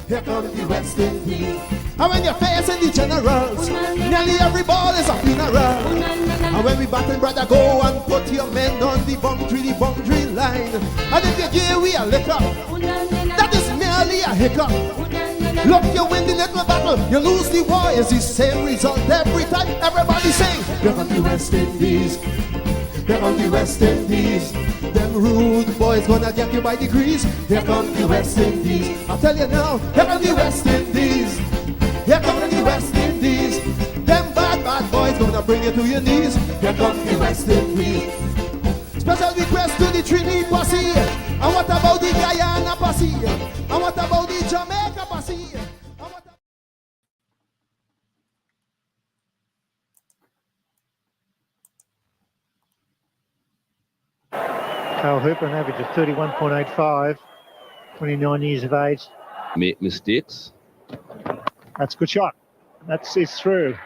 Here comes the West Indies. And when you're facing the generals, nearly every ball is a funeral. And when we batting, brother, go and put your men on the boundary line. And if you give we a liquor, that is merely a hiccup. Look, you win the little battle, you lose the war. It's the same result every time. Everybody sing. Here comes the West Indies. Here comes the West Indies. Them rude boys gonna get you by degrees. Here comes the West Indies. I tell you now, here comes the West Indies. Here comes the West Indies. Them bad boys gonna bring you to your knees. Here comes the West Indies. Special request to the Trini posse. And what about the Guyana posse? And what about the Jamaica posse? Carl Hooper, an average of 31.85, 29 years of age. Make mistakes. That's a good shot. That's through.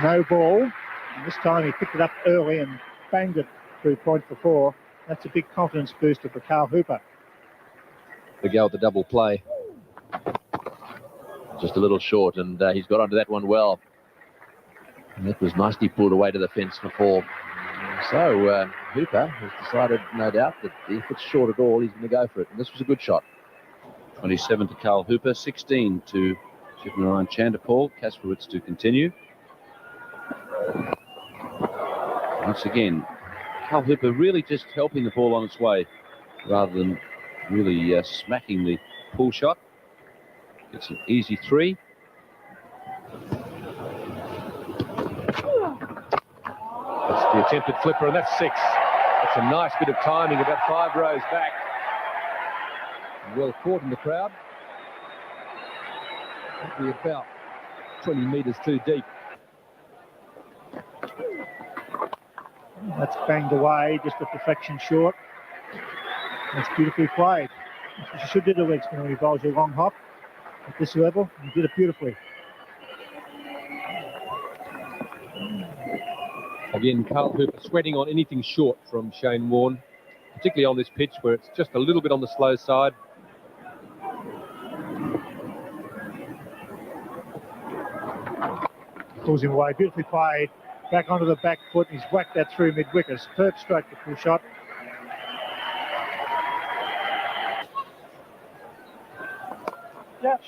No ball. And this time he picked it up early and banged it through point for four. That's a big confidence booster for Carl Hooper. The go with the double play. Just a little short, and he's got onto that one well. And that was nicely pulled away to the fence for four. So Hooper has decided, no doubt, that if it's short at all, he's going to go for it. And this was a good shot. 27 to Carl Hooper, 16 to Shipman Chanderpaul. Kasperowitz to continue. Once again, Carl Hooper really just helping the ball on its way rather than really smacking the pull shot. It's an easy three. That's the attempted flipper, and that's six. That's a nice bit of timing, about 5 rows back. Well caught in the crowd. Probably about 20 metres too deep. That's banged away, just a deflection short. That's beautifully played. That's what you should do to leg spinner when he bowls your long hop at this level. He did it beautifully. Again, Carl Hooper sweating on anything short from Shane Warne, particularly on this pitch where it's just a little bit on the slow side. Pulls him away, beautifully played. Back onto the back foot, and he's whacked that through mid-wicket. Superb stroke, the full shot.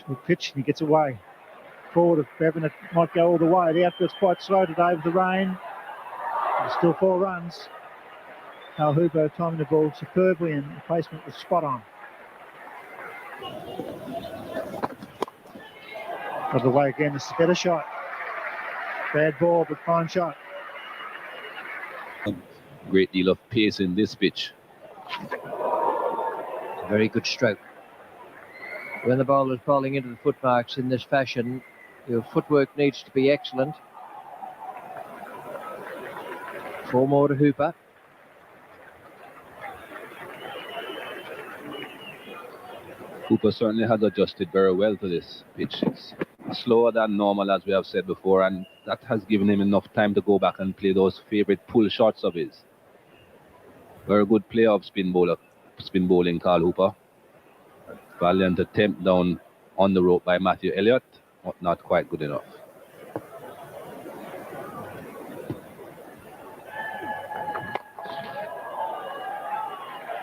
Good pitch, and he gets away. Forward of Bevan, it might go all the way. The outfield's quite slow today with the rain. There's still 4 runs. Carl Hooper timing the ball superbly, and the placement was spot on. Out of the way again, this is a better shot. Bad ball, but fine shot. A great deal of pace in this pitch. Very good stroke. When the bowler is bowling into the footmarks in this fashion, your footwork needs to be excellent. 4 more to Hooper. Hooper certainly has adjusted very well to this pitch. It's slower than normal, as we have said before, and that has given him enough time to go back and play those favourite pull shots of his. Very good play of spin bowling, Carl Hooper. Valiant attempt down on the rope by Matthew Elliott, but not quite good enough.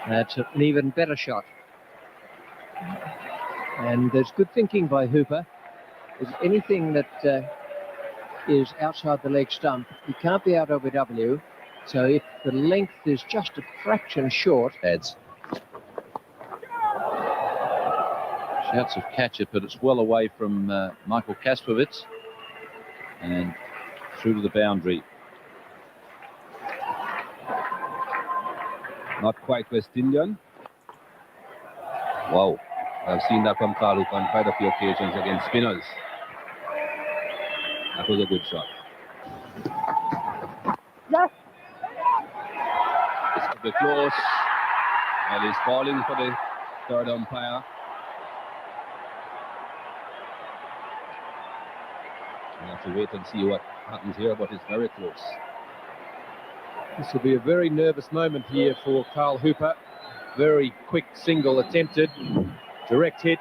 That's an even better shot. And there's good thinking by Hooper. Is anything that is outside the leg stump, he can't be out OBW. So if the length is just a fraction short, Heads. Shouts of catch it, but it's well away from Michael Kasperowitz and through to the boundary. Not quite West Indian. Wow, I've seen that from Carl Hooper on quite a few occasions against spinners. That was a good shot. Yes. It's a bit close. Well, he's falling for the third umpire. We'll have to wait and see what happens here, but it's very close. This will be a very nervous moment here for Carl Hooper. Very quick single attempted. Direct hit.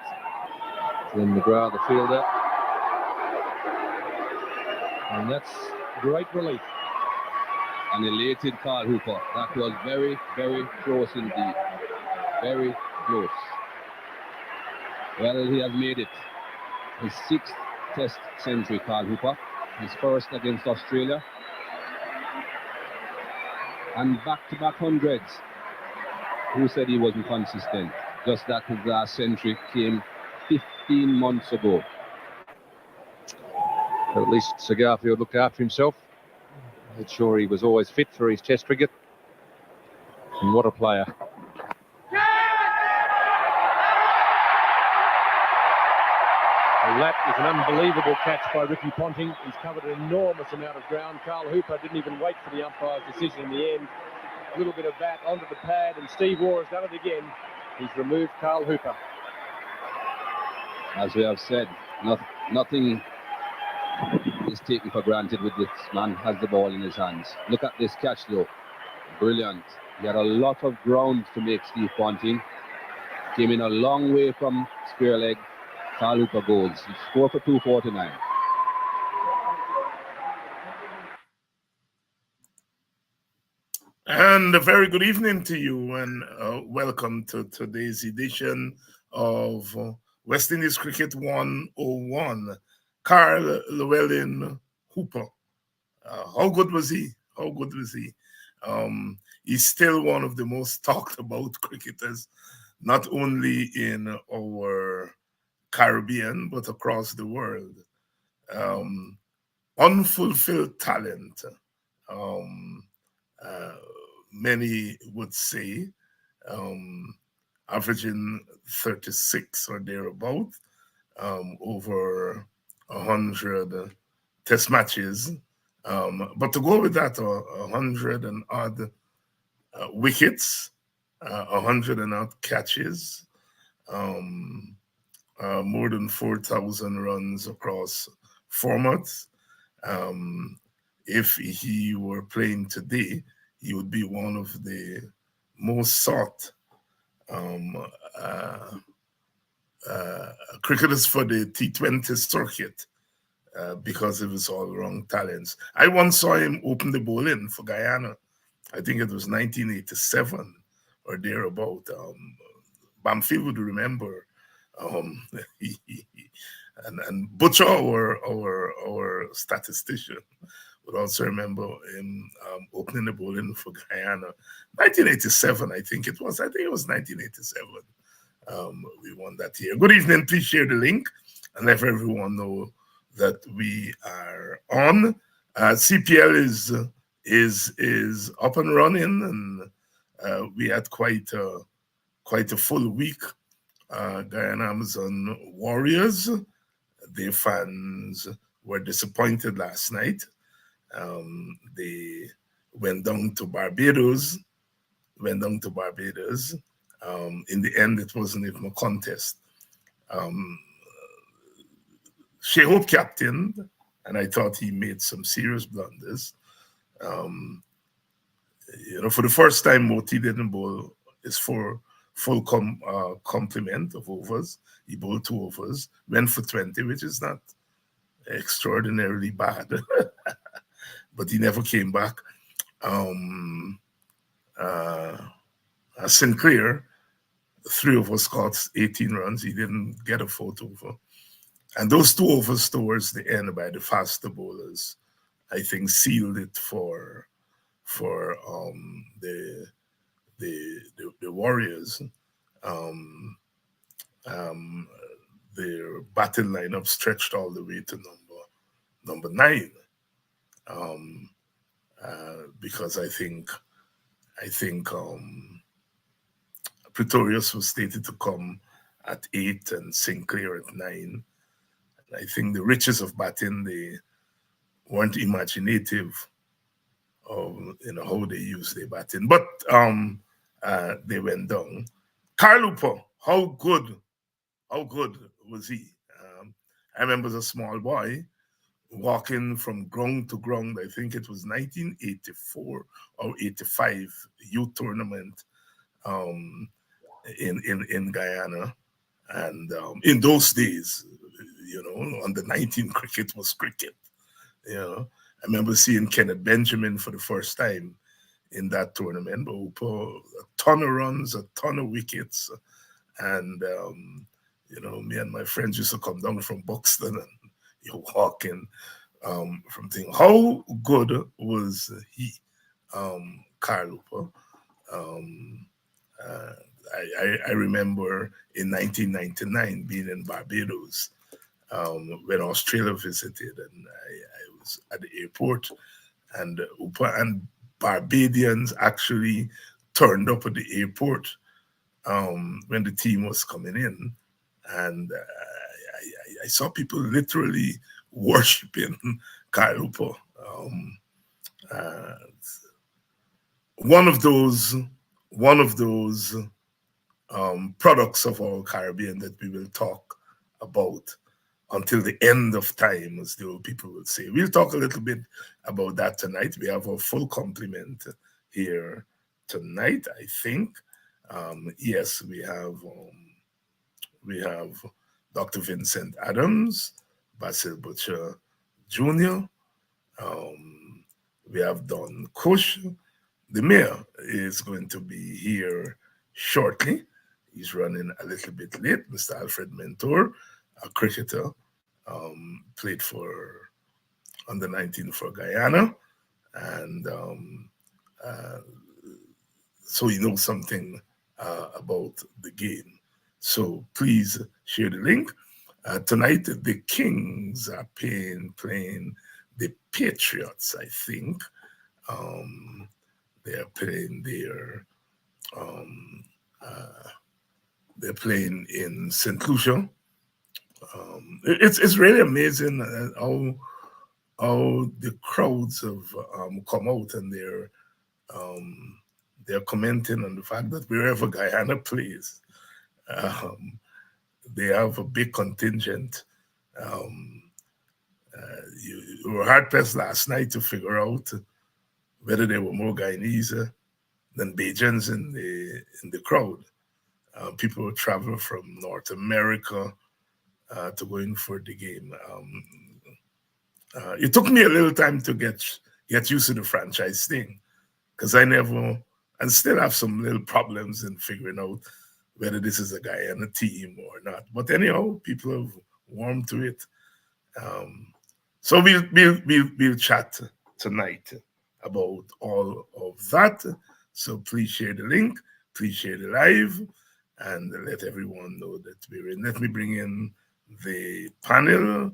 Then McGrath, the fielder. And that's great relief. An elated Carl Hooper. That was very, very close indeed. Very close. Well, he has made it. His 6th Test century, Carl Hooper. His first against Australia. And back-to-back hundreds. Who said he wasn't consistent? Just that his last century came 15 months ago. But at least Sir Garfield looked after himself. Made sure he was always fit for his Test cricket. And what a player. Well, that is an unbelievable catch by Ricky Ponting. He's covered an enormous amount of ground. Carl Hooper didn't even wait for the umpire's decision in the end. A little bit of bat onto the pad, and Steve Waugh has done it again. He's removed Carl Hooper. As we have said, nothing is taken for granted with this man has the ball in his hands. Look at this catch though. Brilliant. He had a lot of ground to make Steve Ponting. Came in a long way from square leg. Carl Hooper goals. He scored for 249. And a very good evening to you, and welcome to today's edition of West Indies Cricket 101. Carl Llewellyn Hooper. How good was he? How good was he? He's still one of the most talked about cricketers, not only in our Caribbean, but across the world. Unfulfilled talent. Many would say, averaging 36 or thereabout, over 100 Test matches. But to go with that, 100 and odd wickets, 100 and odd catches, more than 4,000 runs across formats. If he were playing today, he would be one of the most sought cricketers for the T20 circuit because of his all-round talents. I once saw him open the bowling for Guyana. I think it was 1987 or thereabout. Bamfield would remember. And Butcher, our statistician, would also remember him opening the bowling for Guyana. 1987, I think it was. I think it was 1987. We won that year. Good evening. Please share the link and let everyone know that we are on. CPL is up and running, and we had quite a full week. Guyana Amazon Warriors, their fans were disappointed last night. They went down to Barbados. In the end, it wasn't even a contest. Shea Hope captained, and I thought he made some serious blunders. For the first time, Moti didn't bowl his full complement of overs. He bowled 2 overs, went for 20, which is not extraordinarily bad, but he never came back. Sinclair, 3 overs caught 18 runs. He didn't get a 4th over. And those 2 overs towards the end by the faster bowlers, I think, sealed it for the Warriors. Their batting lineup stretched all the way to number 9, because I think Pretorius was slated to come at 8 and Sinclair at 9. I think the riches of batting, they weren't imaginative of how they use their batting, but they went down. Carl Hooper, how good was he? I remember as a small boy walking from ground to ground. I think it was 1984 or 85 youth tournament in Guyana, and in those days you know, under 19 cricket was cricket. You know, I remember seeing Kenneth Benjamin for the first time in that tournament. But we put a ton of runs, a ton of wickets, and you know, me and my friends used to come down from Buxton and you're walking from thing. How good was he, Carl Hooper? I remember in 1999 being in Barbados when Australia visited, and I was at the airport, and Hooper and Barbadians actually turned up at the airport when the team was coming in, and I saw people literally worshiping Kyle Hooper. One of those products of our Caribbean that we will talk about until the end of time, as the old people would say. We'll talk a little bit about that tonight. We have a full complement here tonight, I think. Yes, we have Dr. Vincent Adams, Basil Butcher Jr. We have Don Cush. The mayor is going to be here shortly. He's running a little bit late. Mr. Alfred Mentore, a cricketer, played for under 19 for Guyana, and so he knows something about the game. So please share the link. Tonight, the Kings are playing the Patriots, I think. They're playing they're playing in St. Lucia. It's really amazing how the crowds have come out, and they're commenting on the fact that wherever Guyana plays, they have a big contingent. You were hard pressed last night to figure out whether there were more Guyanese than Bajans in the crowd. People would travel from North America to go in for the game. It took me a little time to get used to the franchise thing, because I never, and still have some little problems in figuring out whether this is a Guyana team or not. But anyhow, people have warmed to it. So we'll chat tonight about all of that. So please share the link, please share the live, and let everyone know that we're in. Let me bring in the panel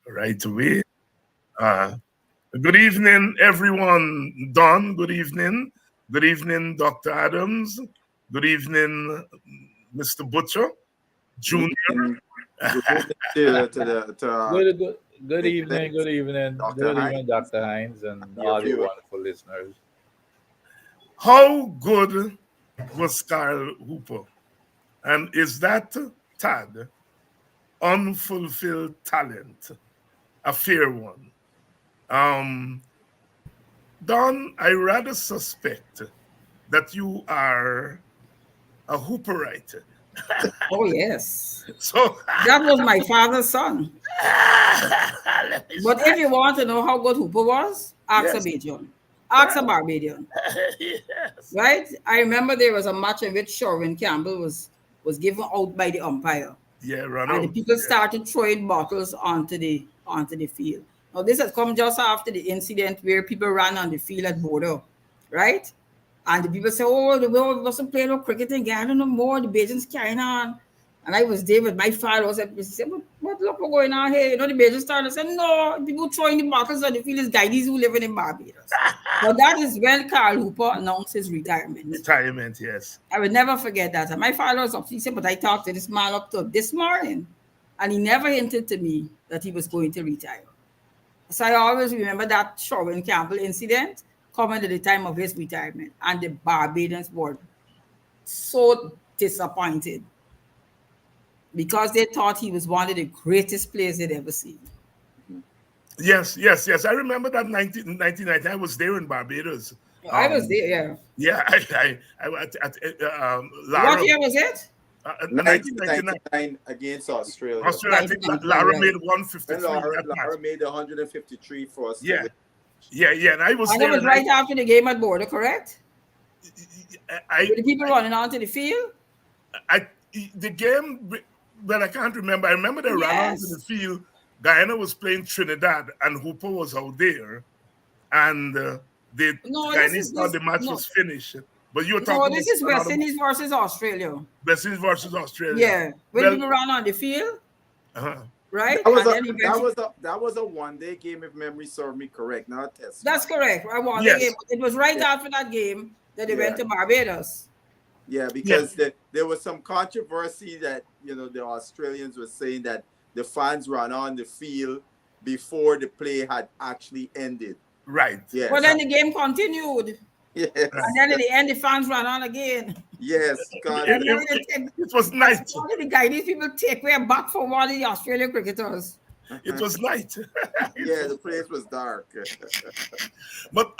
right away. Good evening, everyone. Don, good evening. Good evening, Dr. Adams. Good evening, Mr. Butcher Jr. Good evening, good evening, good evening, Dr. Hines, and all the wonderful listeners. How good was Carl Hooper? And is that tag, unfulfilled talent, a fair one? Don, I rather suspect that you are a Hooperite. Oh, yes. So that was my father's son. But if you want to know how good Hooper was, ask a Bajanian. Ask a Barbadian. Yes. Right? I remember there was a match in which Sherwin Campbell was given out by the umpire. Yeah, run and out. The people started throwing bottles onto the field. Now, this has come just after the incident where people ran on the field at Bordeaux, right? And the people say, oh, the world wasn't playing no cricket again. I don't know more. The Bajans carrying on. And I was there with my father. He said, but look what's going on here. You know, the Bajans started saying, no, people throwing the bottles on the field is guys who live in Barbados. But that is when Carl Hooper announced his retirement. Retirement, yes. I will never forget that. And my father was up. He said, but I talked to this man up to this morning. And he never hinted to me that he was going to retire. So I always remember that Sherwin Campbell incident coming at the time of his retirement. And the Barbadians were so disappointed because they thought he was one of the greatest players they'd ever seen. Yes. I remember that 1990. I was there in Barbados. I was there, yeah. Yeah, I Lara, what year was it? 1999. 1999 against Australia. Australia, I think Lara made 153. And Lara made 153 for us. Yeah. Yeah, and I was and there. it was right after the game at border, correct? With the people running onto the field? The game, but I can't remember. I remember they ran onto the field. Guyana was playing Trinidad, and Hooper was out there. And the Guyanese thought the match was finished. But you're talking about... this is West Indies versus Australia. West Indies versus Australia. Yeah. When people ran on the field. Right? That was a one-day game, if memory serves me correct, not a test. That's correct. A one-day game. It was right after that game that they went to Barbados. Yeah, because there was some controversy that, the Australians were saying that the fans ran on the field before the play had actually ended. Right. Yeah. But then the game continued. Yes. And then at the end, the fans ran on again. Yes. It was night. What did the Guyanese people take way back from one of the Australian cricketers? It was night. Yeah, the place was dark. But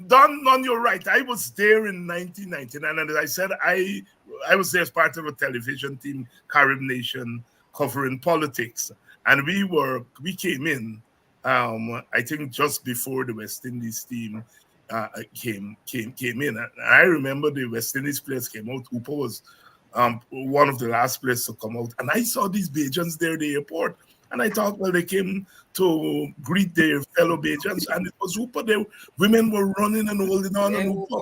Don, you're right. I was there in 1999, and as I said, I was there as part of a television team, Carib Nation, covering politics, and we came in. I think just before the West Indies team came in. And I remember the West Indies players came out. Hooper was one of the last players to come out, and I saw these Bajans there at the airport. And I thought, well, they came to greet their fellow Bajans, and it was Hooper. Women were running and holding on and Hooper.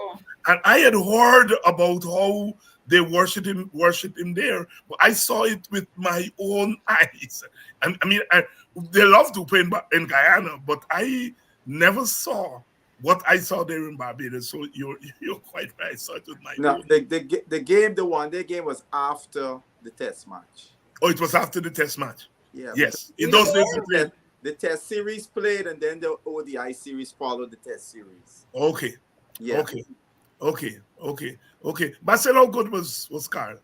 And I had heard about how they worship him there, but I saw it with my own eyes. And I mean, they love to play in Guyana, but I never saw what I saw there in Barbados. So you're quite right. I saw it with my own. The one-day game was after the test match. Oh, it was after the test match. Yeah. Yes. In those days, the test series played, and then the ODI series followed the test series. Okay. Yeah. Okay. Marcel, how good was Carl?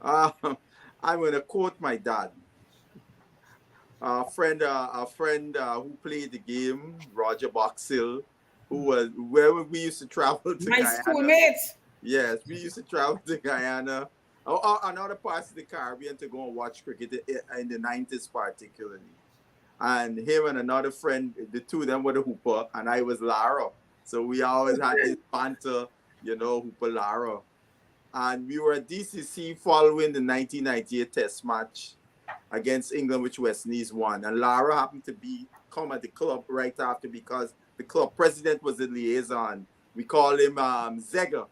I'm gonna quote my dad. A friend who played the game, Roger Boxill, who was where we used to travel to Guyana. Schoolmates. Yes, we used to travel to Guyana. And other parts of the Caribbean to go and watch cricket in the 90s particularly. And him and another friend, the two of them were the Hooper, and I was Lara. So we always had this banter, Hooper Lara. And we were at DCC following the 1998 test match against England, which West Indies won. And Lara happened to come at the club right after because the club president was the liaison. We call him Zegger.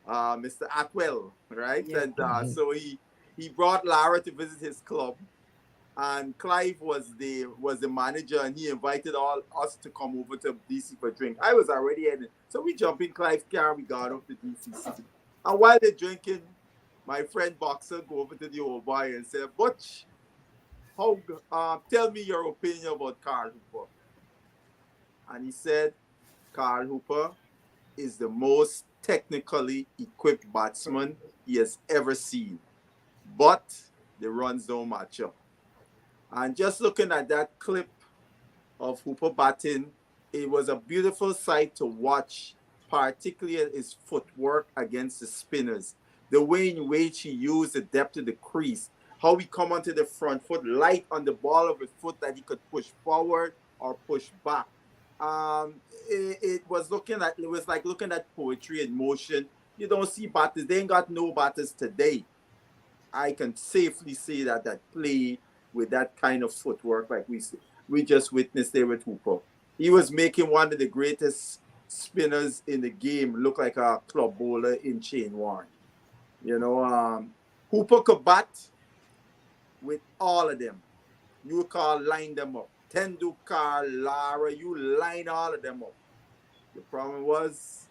Mr. Atwell, right? Yeah. And so he brought Lara to visit his club, and Clive was the manager, and he invited all us to come over to DC for a drink. I was already in it, so we jumped in Clive's car, we got up to DCC, and while they're drinking, my friend Boxer go over to the old boy and said, "Butch, tell me your opinion about Carl Hooper." And he said, "Carl Hooper is the most technically equipped batsman he has ever seen, but the runs don't match up." And just looking at that clip of Hooper batting, it was a beautiful sight to watch, particularly his footwork against the spinners, the way in which he used the depth of the crease, how he come onto the front foot, light on the ball of his foot that he could push forward or push back. It was like looking at poetry in motion. You don't see batters. They ain't got no batters today. I can safely say that play with that kind of footwork like we just witnessed there with Hooper. He was making one of the greatest spinners in the game look like a club bowler in Shane Warne. Hooper could bat with all of them. You can line them up. Tendulkar, Lara, you line all of them up. The problem was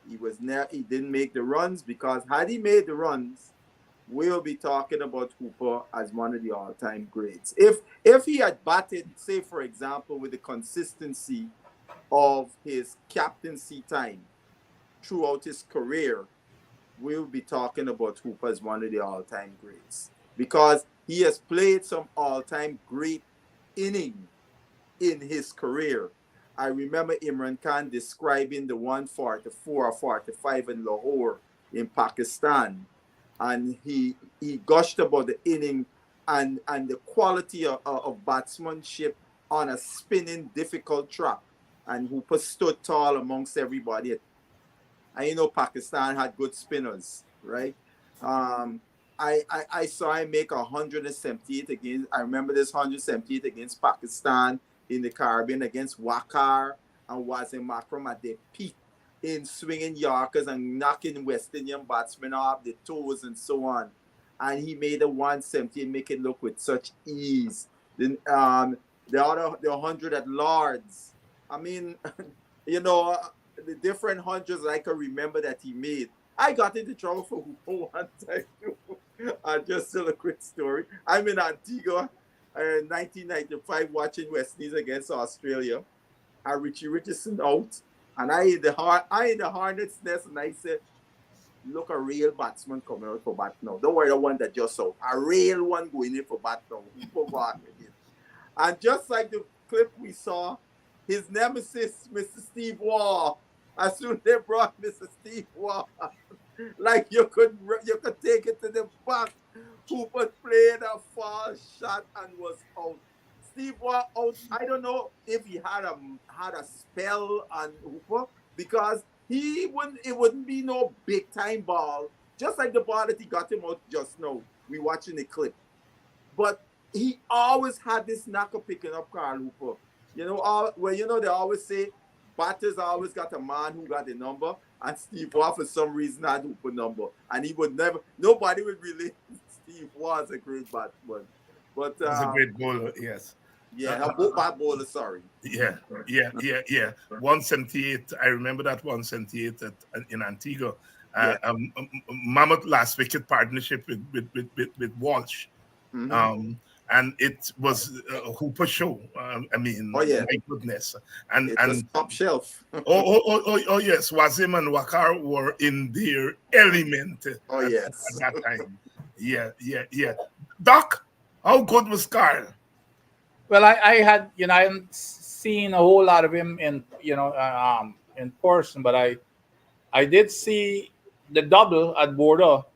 he didn't make the runs, because had he made the runs, we'll be talking about Hooper as one of the all-time greats. If he had batted, say for example, with the consistency of his captaincy time throughout his career, we'll be talking about Hooper as one of the all-time greats, because he has played some all-time great innings in his career. I remember Imran Khan describing the 144 or 45 in Lahore in Pakistan and he gushed about the inning and the quality of batsmanship on a spinning difficult track, and Hooper stood tall amongst everybody. And you know Pakistan had good spinners, right? I saw him make 178 against. I remember this 178 against Pakistan in the Caribbean against Wakar and Wasim Akram at their peak in swinging Yorkers and knocking West Indian batsmen off the toes and so on. And he made a 170 and make it look with such ease. Then the 100 at Lords. I mean, you know, the different hundreds I can remember that he made. I got into trouble for Hooper one time too. Just still a quick story. I'm in Antigua in 1995 watching West Indies against Australia. And Richie Richardson out. And I in the Hornets nest, and I said, look, a real batsman coming out for bat now. Don't worry, the one that just out. A real one going in for bat now. And just like the clip we saw, his nemesis, Mr. Steve Waugh, as soon as they brought Mr. Steve Waugh, like you could take it to the back. Hooper played a false shot and was out. Steve Waugh out. I don't know if he had a spell on Hooper, because it wouldn't be no big time ball, just like the ball that he got him out just now. We watching the clip. But he always had this knack of picking up Carl Hooper. You know, they always say batters always got a man who got the number, and Steve Waugh for some reason had Hooper number. And nobody would relate Steve Waugh as a great batsman. But he's a great bowler, yes. Yeah, a bad bowler, sorry. Yeah. 178. I remember that 178 in Antigua. Mammoth last wicket partnership with Walsh. Mm-hmm. And it was a Hooper show. My goodness. And top shelf. Yes. Wasim and Wakar were in their element at that time. Yeah. Doc, how good was Carl? Well, I had, I haven't seen a whole lot of him in person, but I did see the double at Bordeaux.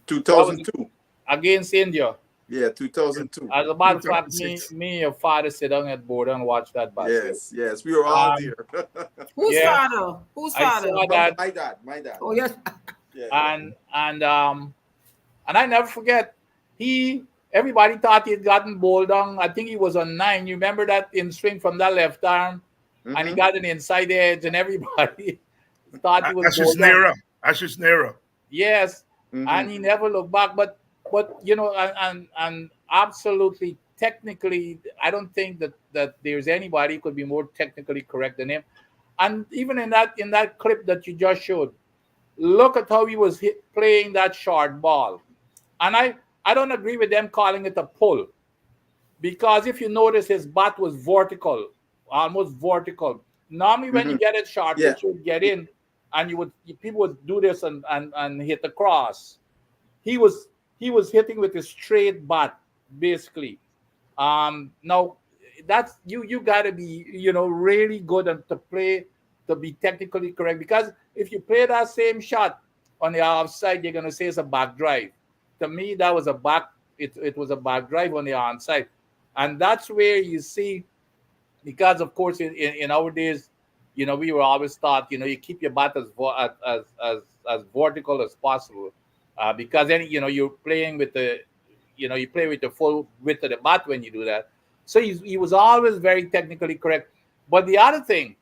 2002. Against India. Yeah, 2002. As a matter of fact, me and your father sit down at Bordeaux and watch that battle. Yes, we were all there. Whose father? Whose father? My dad. Oh yes. And I never forget, everybody thought he had gotten bowled down. I think he was on 9. You remember that in swing from that left arm? Mm-hmm. And he got an inside edge, and everybody thought he was bowled down. Ashish Nehra. Yes. Mm-hmm. And he never looked back. But and absolutely technically, I don't think that there's anybody who could be more technically correct than him. And even in that clip that you just showed, look at how he was playing that short ball. And I don't agree with them calling it a pull, because if you notice, his bat was vertical, almost vertical. Normally, when you get it short, you would get in, and people would do this and hit the cross. He was hitting with a straight bat, basically. Now that's you got to be really good to be technically correct, because if you play that same shot on the offside, you're gonna say it's a back drive. To me, that was it was a back drive on the onside. And that's where you see, because of course in our days, we were always taught, you keep your bat as vertical as possible, because then you're playing with you play with the full width of the bat when you do that. So he was always very technically correct. But the other thing,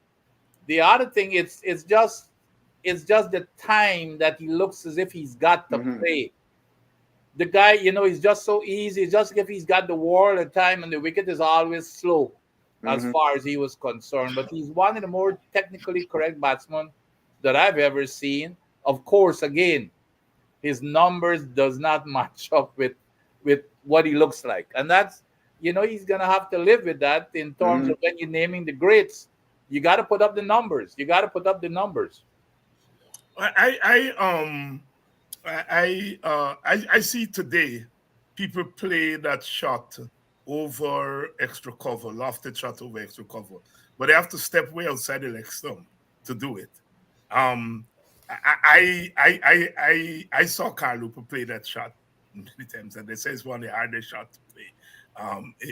it's just the time that he looks as if he's got to play. The guy, he's just so easy. It's just if he's got the world of time, and the wicket is always slow, as far as he was concerned. But he's one of the more technically correct batsmen that I've ever seen. Of course, again, his numbers does not match up with what he looks like. And that's, he's going to have to live with that in terms of when you're naming the greats. You got to put up the numbers. I see today people play that shot over extra cover, lofted shot over extra cover, but they have to step way outside the leg stump to do it. I saw Carl Hooper play that shot many times, and they say it's one of the hardest shots to play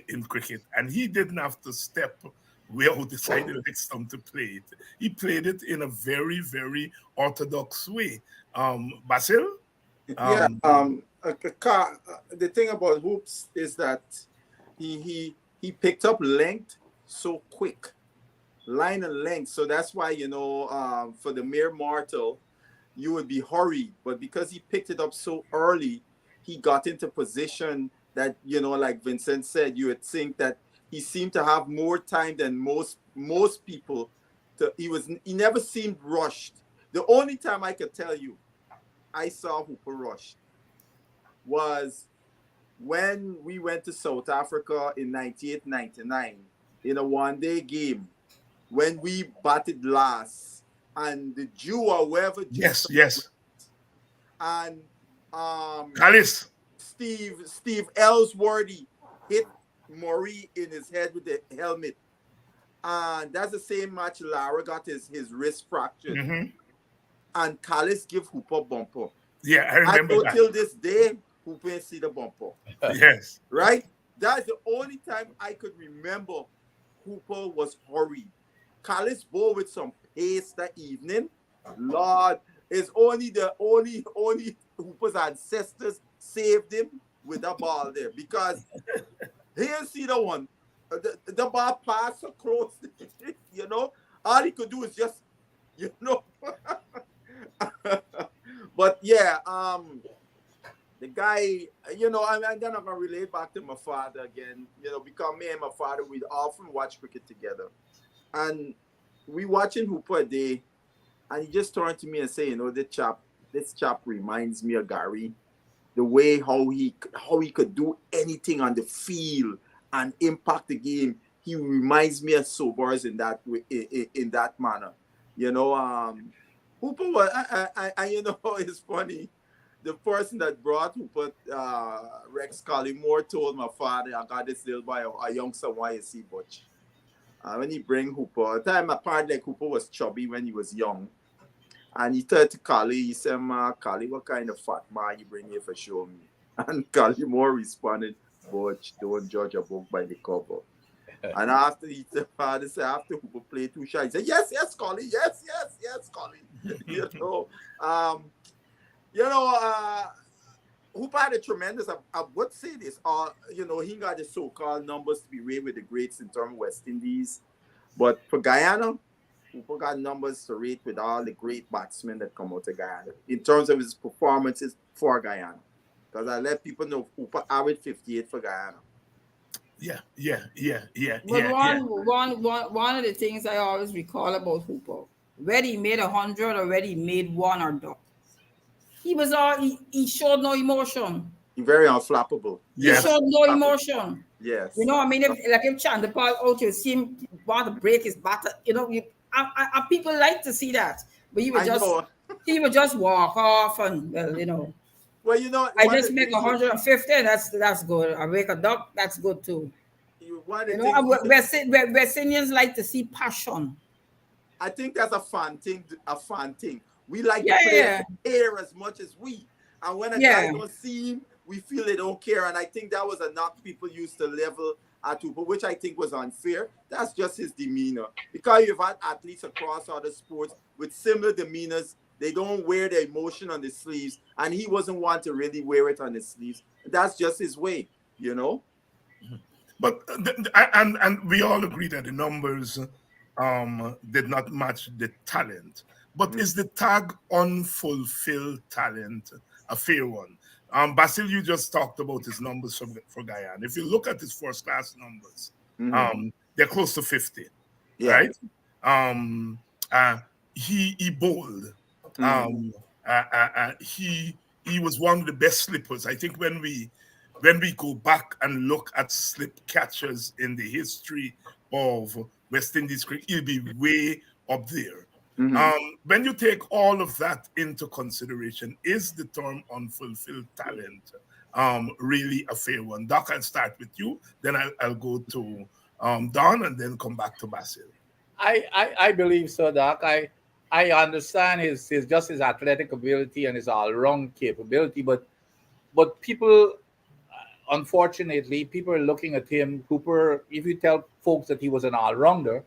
in cricket. And he didn't have to step way out the side of the stump to play it. He played it in a very, very orthodox way. Basil? The thing about Hoops is that he picked up length so quick, line and length. So that's why, for the mere mortal, you would be hurried. But because he picked it up so early, he got into position that, like Vincent said, you would think that he seemed to have more time than most people. He never seemed rushed. The only time I could tell you I saw Hooper rushed was when we went to South Africa in 98-99 in a one-day game when we batted last, and the Jew or whoever. Yes. And Callis. Steve Ellsworthy hit Murray in his head with the helmet. And that's the same match Lara got his wrist fractured. Mm-hmm. And Callis give Hooper bumper. Yeah, I remember that. Till this day, Hooper ain't see the bumper. Yes. Right? That's the only time I could remember Hooper was hurried. Callis bowled with some pace that evening. Lord, it's only Hooper's ancestors saved him with that ball there, because he didn't see the one. The ball passed so close, all he could do is just, But yeah, the guy, I'm gonna relate back to my father again, because me and my father, we'd often watch cricket together. And we watching Hooper a day, and he just turned to me and said, this chap reminds me of Gary. The way how he could do anything on the field and impact the game. He reminds me of Sobers in that way, in that manner. Hooper was, it's funny. The person that brought Hooper, Rex Collymore, told my father, I got this little boy, a youngster, YSC Butch. When he bring Hooper, at the time apparently Hooper was chubby when he was young. And he turned to Collie, he said, Collie, what kind of fat man you bring here for show me? And Collymore responded, Butch, don't judge a book by the cover. And after father said, after Hooper played 2 shots, he said, yes, Collie, yes, Collie. Hooper had a tremendous, I would say this, he got the so-called numbers to be rated with the greats in terms of West Indies. But for Guyana, Hooper got numbers to rate with all the great batsmen that come out of Guyana in terms of his performances for Guyana. Because I let people know Hooper averaged 58 for Guyana. Yeah. But one of the things I always recall about Hooper, whether he made 100 or whether he made 1 or not, he showed no emotion. He's very unflappable. He showed no emotion. Yes. If Chandapal out, you see him want to break his batter, people like to see that. But he would just walk off and Well, I just make 150. That's good. I make a duck. That's good too. West Indians like to see passion. I think that's a fun thing. We like to play air as much as we. And when a guy don't see him, we feel they don't care. And I think that was a knock people used to level at Hooper, which I think was unfair. That's just his demeanor. Because you've had athletes across other sports with similar demeanors. They don't wear their emotion on the sleeves. And he wasn't one to really wear it on his sleeves. That's just his way, But, and we all agree that the numbers did not match the talent. But is the tag unfulfilled talent a fair one? Basil, you just talked about his numbers for Guyana. If you look at his first-class numbers, they're close to 50, right? He bowled. He was one of the best slippers. I think when we go back and look at slip catchers in the history of West Indies cricket, he'll be way up there. When you take all of that into consideration, is the term unfulfilled talent really a fair one? Doc, I'll start with you, then I'll go to Don and then come back to Basil. I believe so, Doc. I understand his athletic ability and his all-round capability, but people, unfortunately, people are looking at him. Cooper, if you tell folks that he was an all-rounder,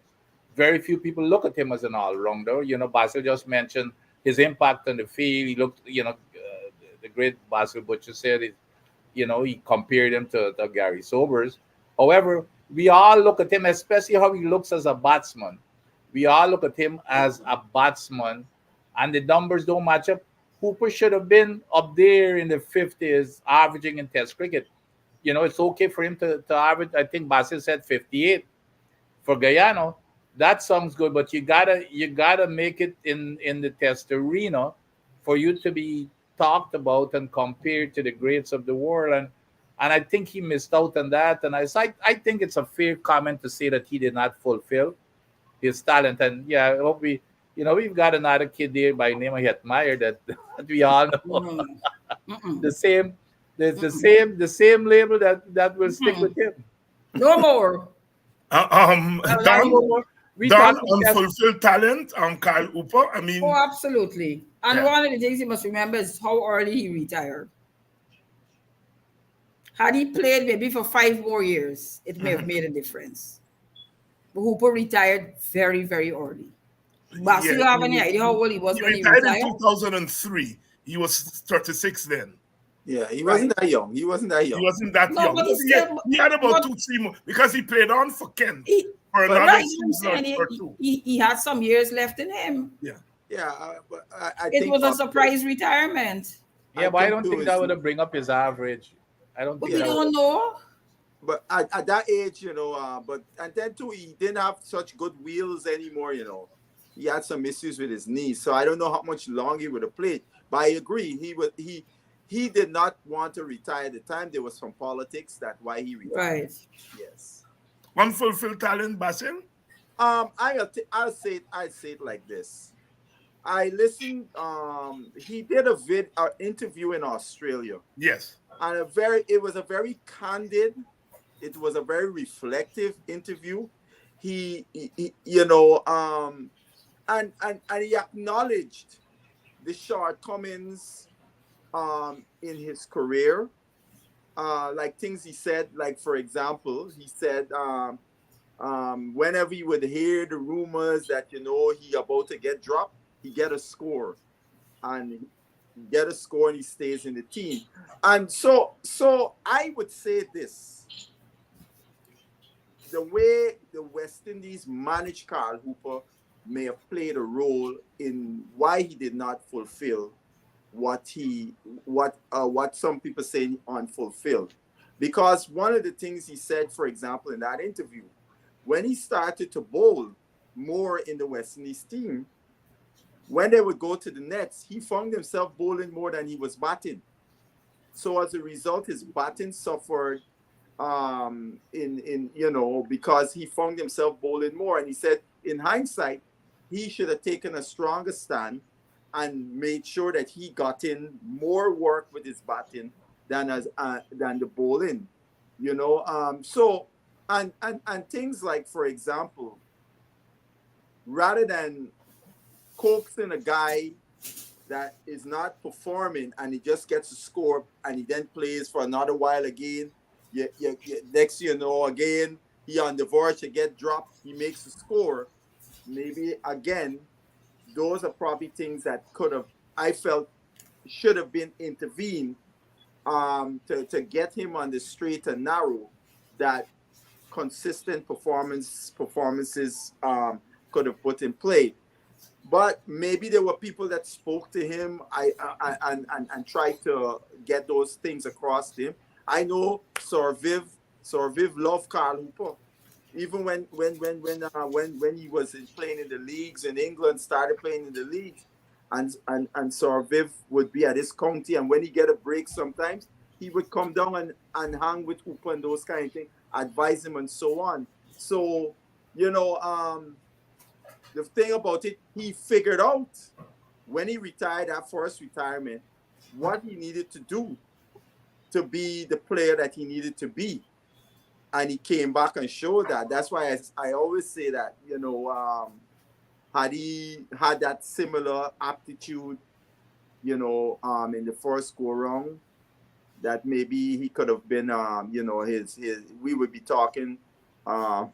very few people look at him as an all-rounder. Basil just mentioned his impact on the field. He looked, the great Basil Butcher said, he compared him to Gary Sobers. However, we all look at him, especially how he looks as a batsman. We all look at him as a batsman, and the numbers don't match up. Hooper should have been up there in the 50s, averaging in Test cricket. It's okay for him to average. I think Basil said 58 for Guyana. That sounds good, but you gotta make it in the Test arena for you to be talked about and compared to the greats of the world. And I think he missed out on that. And I think it's a fair comment to say that he did not fulfill his talent. And yeah, I hope we've got another kid there by name of Hetmeyer that we all know. Mm. Mm-mm. the same the same label that will stick with him. No more. Not Don, no more. We Don, talking test. unfulfilled talent, Kyle Hooper. I mean, Oh, absolutely. And Yeah. one of the things you must remember is how early he retired. Had he played maybe for 5 more years, it may have made a difference. But Hooper retired very, very early. But yeah, you have any idea how old he was he when he retired in retired? 2003. He was 36 then. Yeah, he wasn't that young. He wasn't that He young. wasn't that No, young. but But he's he, had, still. he had about But 2-3 more because he played on for Kent he, for But another right, you know what I'm season saying? or two. He had some years left in him. Yeah. Yeah, but I It think was a also, surprise retirement. Yeah, but I don't too think is, that would have bring up his average. I don't But think we that would. don't know. but at that age, but and then too, he didn't have such good wheels anymore. He had some issues with his knees, so I don't know how much longer he would have played. But I agree, he did not want to retire at the time. There was some politics. That's why he retired. Right. Yes. Unfulfilled talent, Basil? I'll say it like this. I listened. He did a interview in Australia, Yes. and it was a very candid. It was a very reflective interview. He and he acknowledged the shortcomings in his career, like things he said, like for example, he said whenever he would hear the rumors that he about to get dropped, he get a score, and he get a score and he stays in the team. And so I would say this: the way the West Indies managed Carl Hooper may have played a role in why he did not fulfill what some people say unfulfilled. Because one of the things he said, for example, in that interview, when he started to bowl more in the West Indies team, when they would go to the nets, he found himself bowling more than he was batting. So as a result, his batting suffered because he found himself bowling more. And he said, in hindsight, he should have taken a stronger stand and made sure that he got in more work with his batting than the bowling. So and things like, for example, rather than coaxing a guy that is not performing and he just gets a score and he then plays for another while again, next again, he on the verge to get dropped, he makes a score. Maybe again, those are probably things that I felt should have been intervened to get him on the straight and narrow, that consistent performances could have put in play. But maybe there were people that spoke to him and tried to get those things across to him. I know Sir Viv loved Carl Hooper. Even when he was playing in the leagues in England, started playing in the leagues, and Sir Viv would be at his county, and when he get a break, sometimes he would come down and hang with Hooper and those kind of things, advise him and so on. So the thing about it, he figured out when he retired, that first retirement, what he needed to do to be the player that he needed to be. And he came back and showed that. That's why I always say that, had he had that similar aptitude, in the first go round, that maybe he could have been, his we would be talking, um,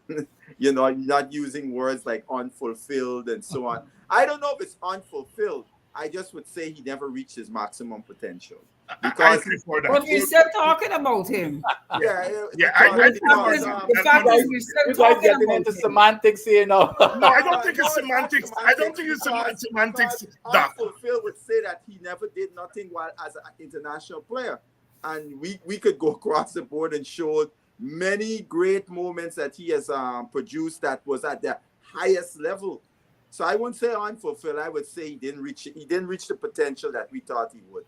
not using words like unfulfilled and so on. I don't know if it's unfulfilled. I just would say he never reached his maximum potential I because prefer that. But we're still talking about him. Yeah, The fact is, we're still You guys talking getting about into him. semantics here now. No, I don't think it's not semantics. I don't think it's because semantics, Doc. Unfulfilled would say that he never did nothing while as an international player. And we could go across the board and show many great moments that he has produced that was at the highest level. So I wouldn't say unfulfilled. I would say he didn't reach the potential that we thought he would.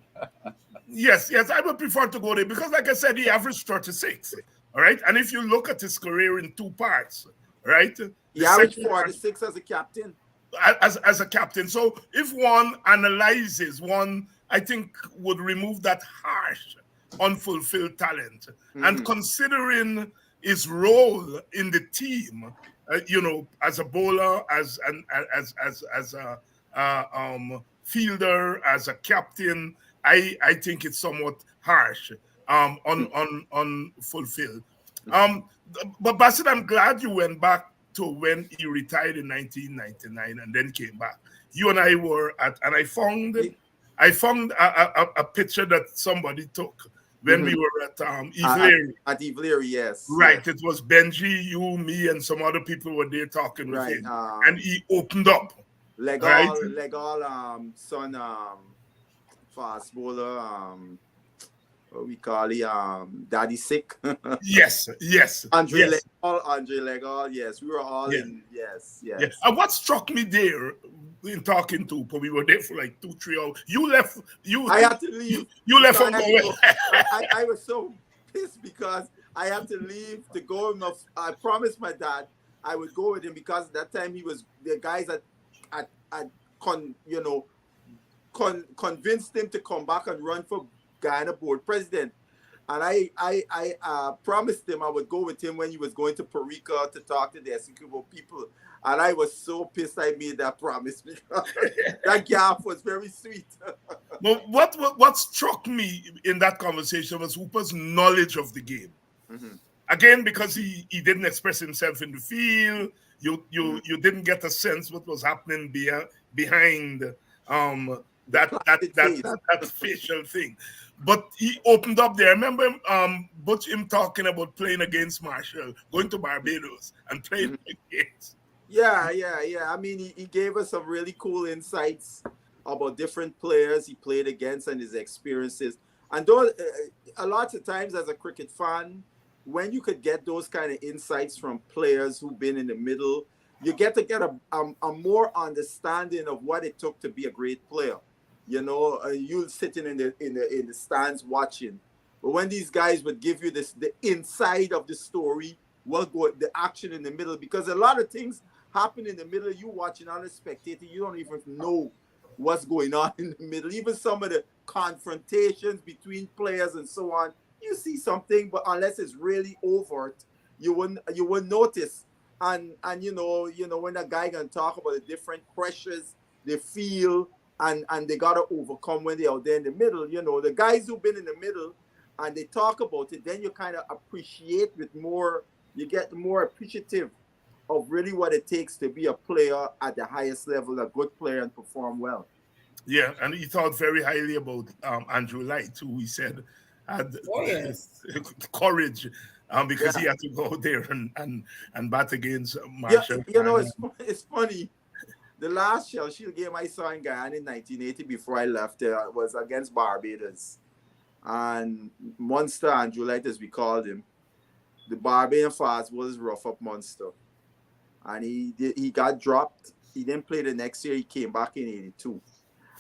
Yes, I would prefer to go there because, like I said, he averaged 36. All right, and if you look at his career in two parts, right, He averaged 46 as a captain. As a captain. So if one analyzes, one I think would remove that harsh, unfulfilled talent, and considering his role in the team, as a bowler, as a fielder, as a captain, I think it's somewhat harsh, unfulfilled. But Bassett, I'm glad you went back to when he retired in 1999 and then came back. You and I were at, and I found a picture that somebody took when we were at Eve Leary. At Eve Leary, yes. Right. It was Benji, you, me, and some other people were there talking with him. And he opened up. Legal, son, fast bowler, what we call it, Daddy Sick. Yes. Andre Legal, yes. We were all in, yes. And what struck me there in talking to, but we were there for like 2-3 hours. I had to leave. You left on the way. I was so pissed because I had to leave to go. I promised my dad I would go with him because at that time he was the guys that convinced him to come back and run for Guyana board president. And I promised him I would go with him when he was going to Perica to talk to the Essequibo people. And I was so pissed I made that promise because that gap was very sweet. But what struck me in that conversation was Hooper's knowledge of the game. Again, because he didn't express himself in the field, you didn't get a sense what was happening behind that facial thing. But he opened up there. I remember him talking about playing against Marshall, going to Barbados and playing against. Yeah. I mean, he gave us some really cool insights about different players he played against and his experiences. And those, a lot of times as a cricket fan, when you could get those kind of insights from players who've been in the middle, you get a more understanding of what it took to be a great player. You sitting in the stands watching. But when these guys would give you the inside of the story, the action in the middle, because a lot of things happen in the middle. You watching on a spectator, you don't even know what's going on in the middle. Even some of the confrontations between players and so on, you see something, but unless it's really overt, you wouldn't notice. And when a guy can talk about the different pressures they feel and they gotta overcome when they're out there in the middle, the guys who've been in the middle and they talk about it, then you kind of appreciate you get more appreciative of really what it takes to be a player at the highest level, a good player and perform well. Yeah, and he thought very highly about Andrew Light, who he said had courage because he had to go there and bat against Marshall. It's funny. The last Shield game I saw in Guyana in 1980 before I left was against Barbados. And Monster Andrew Light, as we called him, the Barbadian fast was rough up monster. And he got dropped. He didn't play the next year. He came back in 82.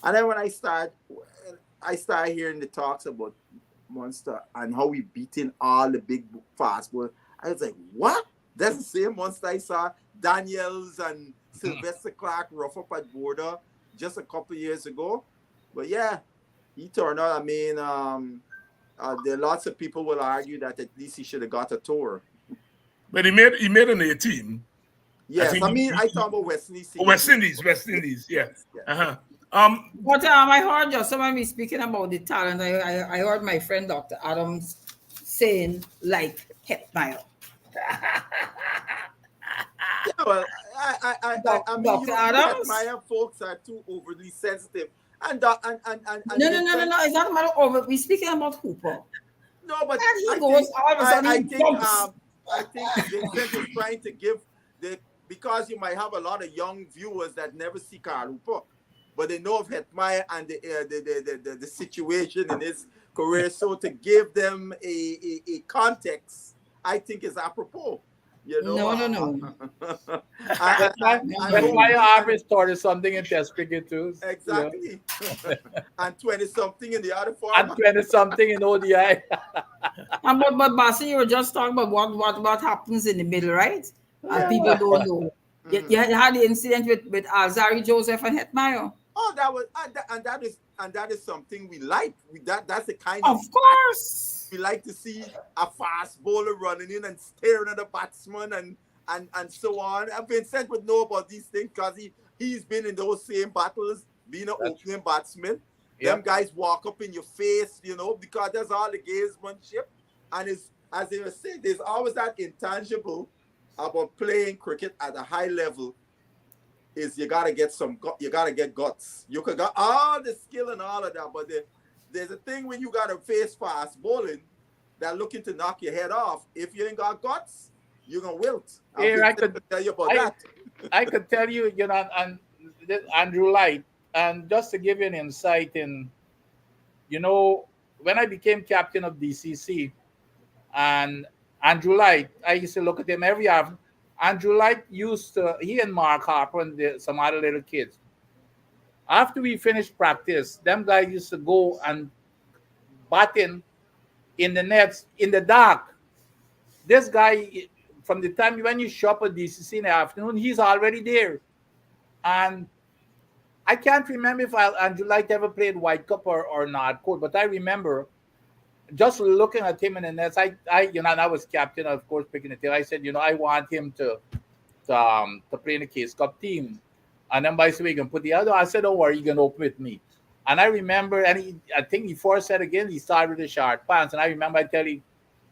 And then when I started hearing the talks about Monster and how we beating all the big fastball, I was like, what? That's the same Monster I saw Daniels and Sylvester Clark rough up at border just a couple years ago. But yeah, he turned out. I mean, there are lots of people will argue that at least he should have got a tour. But he made an A team. Yes, I mean, I talk about West Indies. West Indies, yeah. Yes. But I heard just someone be speaking about the talent. I heard my friend Dr. Adams saying like Hetmyer. Yeah, well, I mean, Dr. Adams? my folks are too overly sensitive. And No. It's not a matter of it. We're speaking about Hooper. No, but And he I goes think, all of a sudden I he think, jumps. I think Vincent is trying to give because you might have a lot of young viewers that never see Carl Hooper, but they know of Hetmyer and the situation in his career. So to give them a context, I think is apropos. You know, No. Hetmyer average started something in Test cricket too. Exactly. And 20-something in the other form. And 20-something in ODI. But Basi, you were just talking about what happens in the middle, right? And people don't know. You had the incident with Alzari Joseph and Hetmyer. Oh, that was and that is something we like. That's the kind of course we like to see a fast bowler running in and staring at the batsman and so on. And Vincent would know about these things because he's been in those same battles, being an opening batsman. Yep. Them guys walk up in your face, you know, because there's all the gamesmanship. And it's, as they were saying, there's always that intangible about playing cricket at a high level. Is you gotta get guts. You could got all the skill and all of that, but there's a thing when you gotta face fast bowling that looking to knock your head off. If you ain't got guts, you're gonna wilt. I could tell you about that. I could tell you, you know, and Andrew Light, and just to give you an insight in, you know, when I became captain of DCC, and Andrew Light, I used to look at him every afternoon. Andrew Light he and Mark Harper and some other little kids. After we finished practice, them guys used to go and bat in the nets in the dark. This guy, from the time when you shop at DCC in the afternoon, he's already there. And I can't remember if Andrew Light ever played White Cup or not, but I remember just looking at him in the nets, I and I was captain, of course, picking the team. I said, you know, I want him to play in the Case Cup team. And then by the way, you can put the other. I said, don't worry, you can open with me. And I remember, and I think he first said again, he started with the short pants. And I remember I tell him,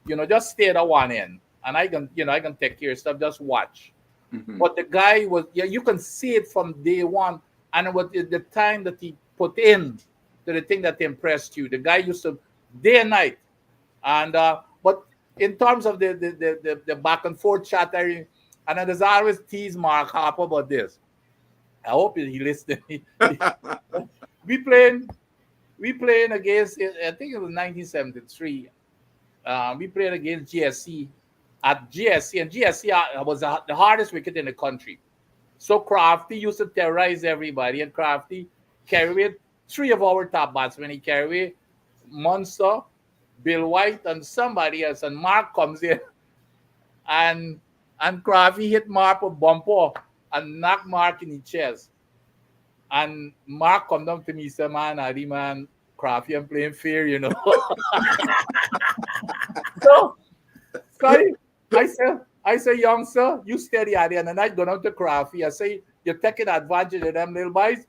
you know, just stay at one end. And I can take care of stuff, just watch. Mm-hmm. But the guy was, you can see it from day one. And what the time that he put in to the thing that impressed you. The guy used to day and night, and but in terms of the back and forth chat, and there's always tease Mark Harper about this. I hope he listening. we playing against, I think it was 1973. We played against GSC at GSC, and GSC was the hardest wicket in the country. So Crafty used to terrorize everybody, and Crafty carried three of our top batsmen. He carried Monster, Bill White, and somebody else, and Mark comes in, and Crafty hit Mark a bumper and knocked Mark in the chest. And Mark come down to me, said, man, Adi, man, Crafty, I'm playing fair, you know. so I say, young sir, you steady Adi, and then I go down to Crafty. I say, you're taking advantage of them little boys,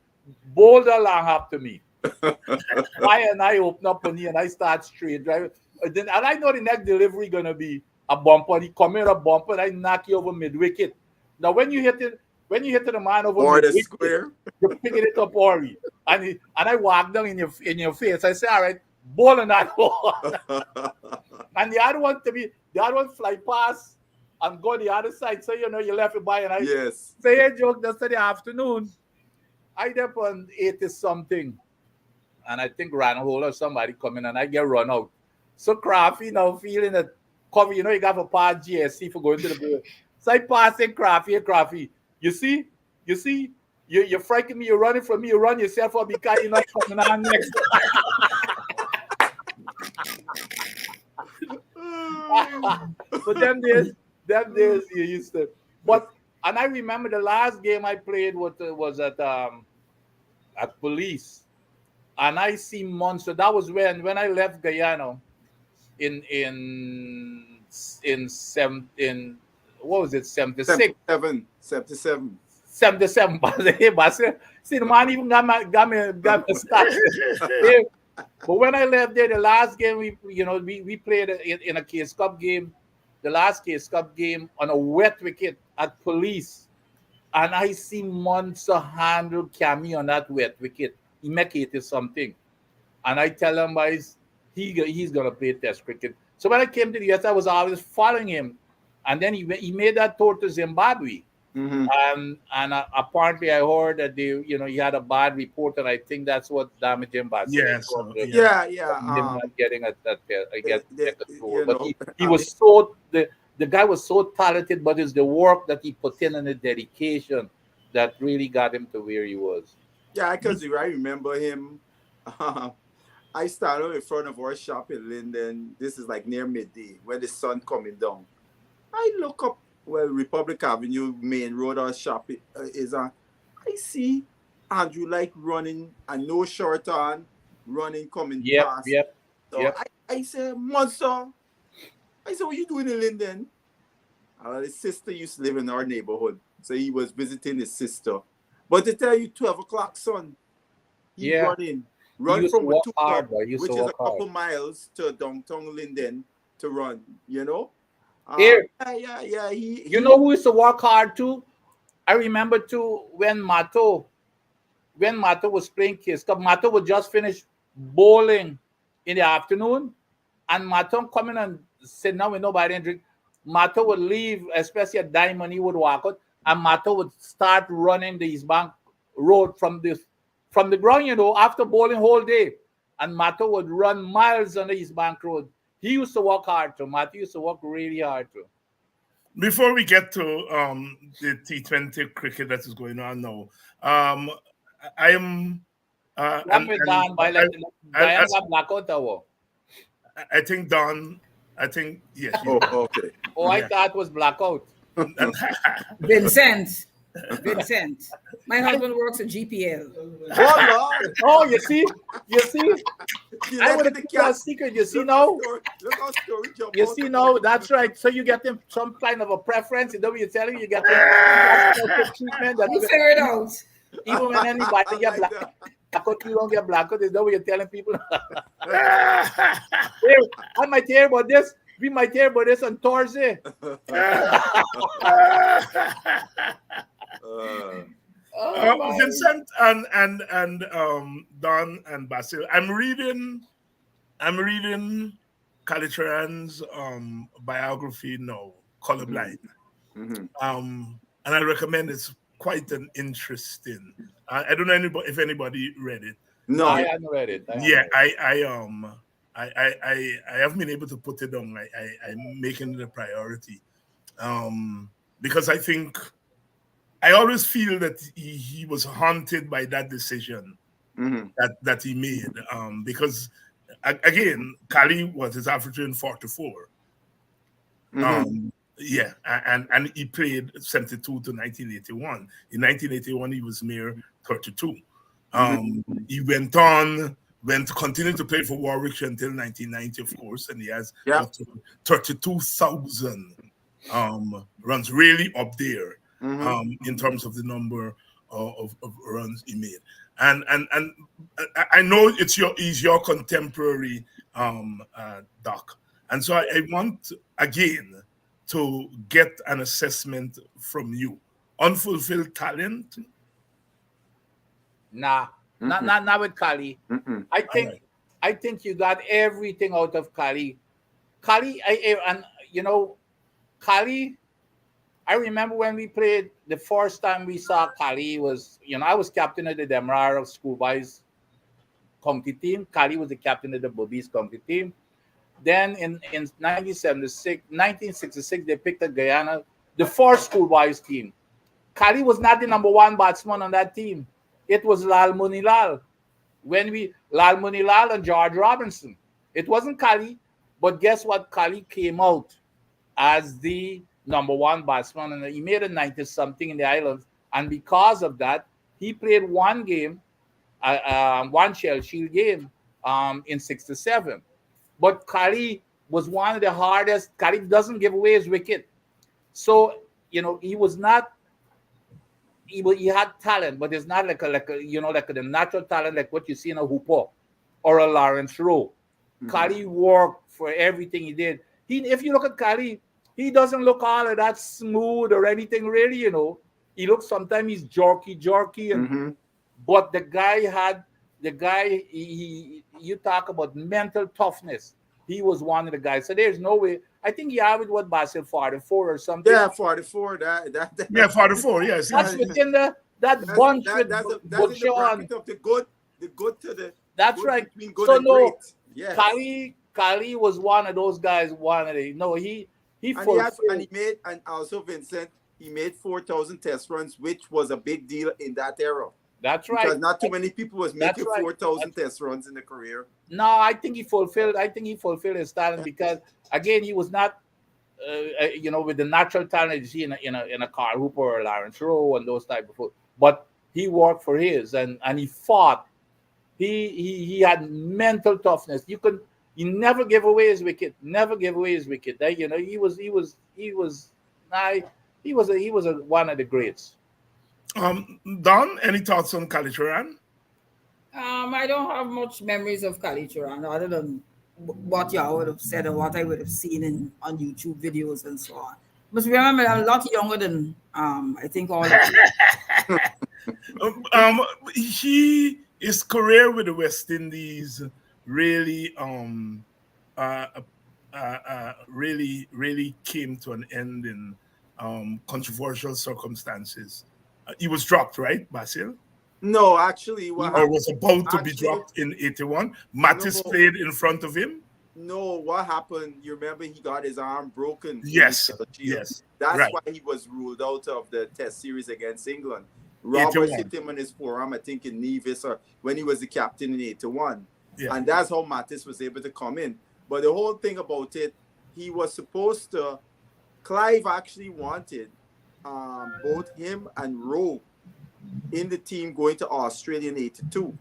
boulder along up to me. I open up a knee and I start straight driving. And I know the next delivery gonna be a bumper. He come in a bumper and I knock you over mid wicket. Now when you hit the man over the square, you're picking it up early. And I walk down in your face. I say, all right, ball on that ball. And the other one fly past and go the other side. So you know you left it by, and I say a joke yesterday afternoon. I up on 80 something. And I think Ranhole or somebody come in and I get run out. So Crafty now feeling that cover, you know, you got a part GSC for going to the board. So I pass in Crafty. You see, you're frightening me, you're running from me, you run yourself up because you're not coming on next. But them days you used to. But and I remember the last game I played was at Police. And I see Monster. That was when I left Guyana in what was it, 76? 77. 77. See, the man even got me stats. Yeah. But when I left there, the last game we played in a Case Cup game, the last Case Cup game on a wet wicket at Police, and I see Monster handle Cammy on that wet wicket. He make 80 something, and I tell him, boys, he's gonna play Test cricket. So when I came to the US, I was always following him, and then he made that tour to Zimbabwe. And apparently I heard that he had a bad report, and I think that's what damaged him. Yeah. Him not getting but he was so the guy was so talented, but it's the work that he put in and the dedication that really got him to where he was. Yeah, because I remember him. I started in front of our shop in Linden. This is like near midday when the sun coming down. I look up. Well, Republic Avenue, main road, our shop is on. I see Andrew like running and no shirt on, running, coming past. So I said, Monster. I said, what you doing in Linden? His sister used to live in our neighborhood. So he was visiting his sister. But to tell you, 12 o'clock, son, he's run from a two-club, which is a couple miles to downtown Linden to run, you know? Yeah. You know who used to work hard too? I remember too when Mato was playing Case Cup. Mato would just finish bowling in the afternoon, and Mato come in and sit down with nobody and drink. Mato would leave, especially at Diamond, he would walk out, and Mato would start running the East Bank Road from the ground, after bowling whole day. And Mato would run miles on the East Bank Road. He used to work hard too. Matthew used to work really hard too. Before we get to the T20 cricket that is going on now, I am. I think Don. I think yes. Okay. I thought it was blackout. Vincent. My husband works at GPL. Oh Lord! Oh, you see. I would have kept a secret. You see now. Look how story jump. You see now. That's right. So you get them some kind of a preference. You know what you're telling me? You get them treatment. You figure it out. Even when anybody get blackout, you don't get blackout. Is that what you're telling people? I might hear about this. We might hear about this on Thursday. Vincent and Don and Basil. I'm reading Calitran's biography now, Colorblind. And I recommend it's quite an interesting. I don't know if anybody read it. No, I haven't read it. I haven't been able to put it on. I'm making it a priority because I think I always feel that he was haunted by that decision that he made because again, Cali was his average in 44. And he played 72 to 1981. In 1981, he was mere 32. He continued to play for Warwick until 1990, of course, and he has 32,000 runs, really up there in terms of the number of runs he made. And I know he's your contemporary, Doc. And so I want, again, to get an assessment from you. Unfulfilled talent? Nah. Not with Kali. I think you got everything out of Kali. Kali, Kali. I remember when we played the first time we saw Kali was, I was captain of the Demerara Schoolboys county team. Kali was the captain of the Bobbies county team. Then in 1966, they picked a Guyana, the first Schoolboys team. Kali was not the number one batsman on that team. It was Lal Munilal. Lal Munilal and George Robinson. It wasn't Kali, but guess what? Kali came out as the number one batsman, and he made a 90-something in the islands. And because of that, he played one game, one Shell Shield game in 67. But Kali was one of the hardest. Kali doesn't give away his wicket. So he was not. He had talent, but it's not like like the natural talent like what you see in a Hooper or a Lawrence Rowe. Kali worked for everything he did. If you look at Kali, he doesn't look all of that smooth or anything really. He looks sometimes he's jerky, and but the guy you talk about mental toughness. He was one of the guys. So there's no way. I think he averaged what Basil 44 or something. Yeah, 44. Yeah, 44. Yes, That's yes. within that bunch with that's in the Butcher. bracket of the good to the. That's good right. Between good So and no, great. Yes. Kali was one of those guys. He fulfilled. And he made, and also Vincent, he made 4,000 test runs, which was a big deal in that era. That's right. Because not too many people was making That's right. 4,000 test runs in the career. No, I think he fulfilled his talent because again he was not, with the natural talent you see in a Carl Hooper or Lawrence Rowe and those type of foot. But he worked for his and he fought. He had mental toughness. He never gave away his wicket. Never gave away his wicket. He was one of the greats. Don, any thoughts on Kalichuran? I don't have much memories of Kalichuran other than what y'all would have said or what I would have seen on YouTube videos and so on. But remember, I'm a lot younger than I think all of you. His career with the West Indies really really came to an end in controversial circumstances. He was dropped, right, Basil? No, actually, or was about to be dropped in 81. Mattis played in front of him. No, what happened? You remember he got his arm broken. Yes. That's right. why he was ruled out of the Test series against England. Roberts hit him on his forearm, I think in Nevis, or when he was the captain in 81. Yeah. And that's how Mattis was able to come in. But the whole thing about it, he was supposed to. Clive actually wanted both him and Rowe in the team going to Australia in 82,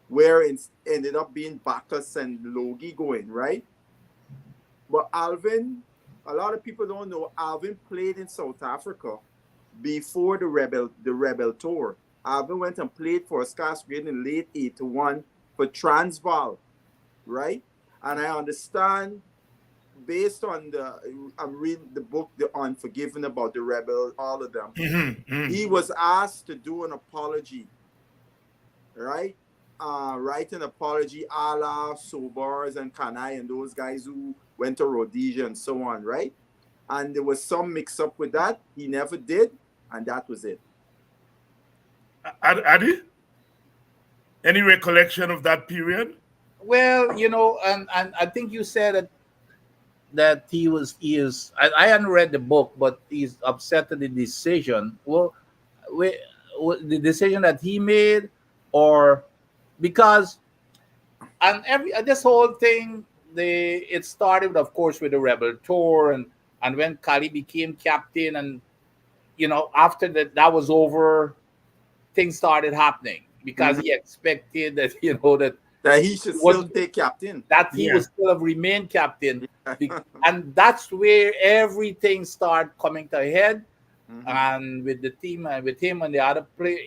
where it ended up being Bacchus and Logie going, right? But Alvin, a lot of people don't know, Alvin played in South Africa before the Rebel Tour. Alvin went and played for Scotland in late 81 for Transvaal, right? And I understand, based on I'm reading the book, The Unforgiven, about the Rebel, all of them. He was asked to do an apology, right? Write an apology a la Sobars and Kanai and those guys who went to Rhodesia and so on, right? And there was some mix up with that. He never did, and that was it. Adi? Any recollection of that period? Well, and I think you said that he is. I hadn't read the book, but he's upset at the decision. Well, the decision that he made, or because, and this whole thing, it started, of course, with the Rebel Tour, and when Kali became captain, and after that was over, things started happening because he expected that that he should still take captain. That he would still have remained captain. And that's where everything started coming to a head. And with the team, with him and the other player,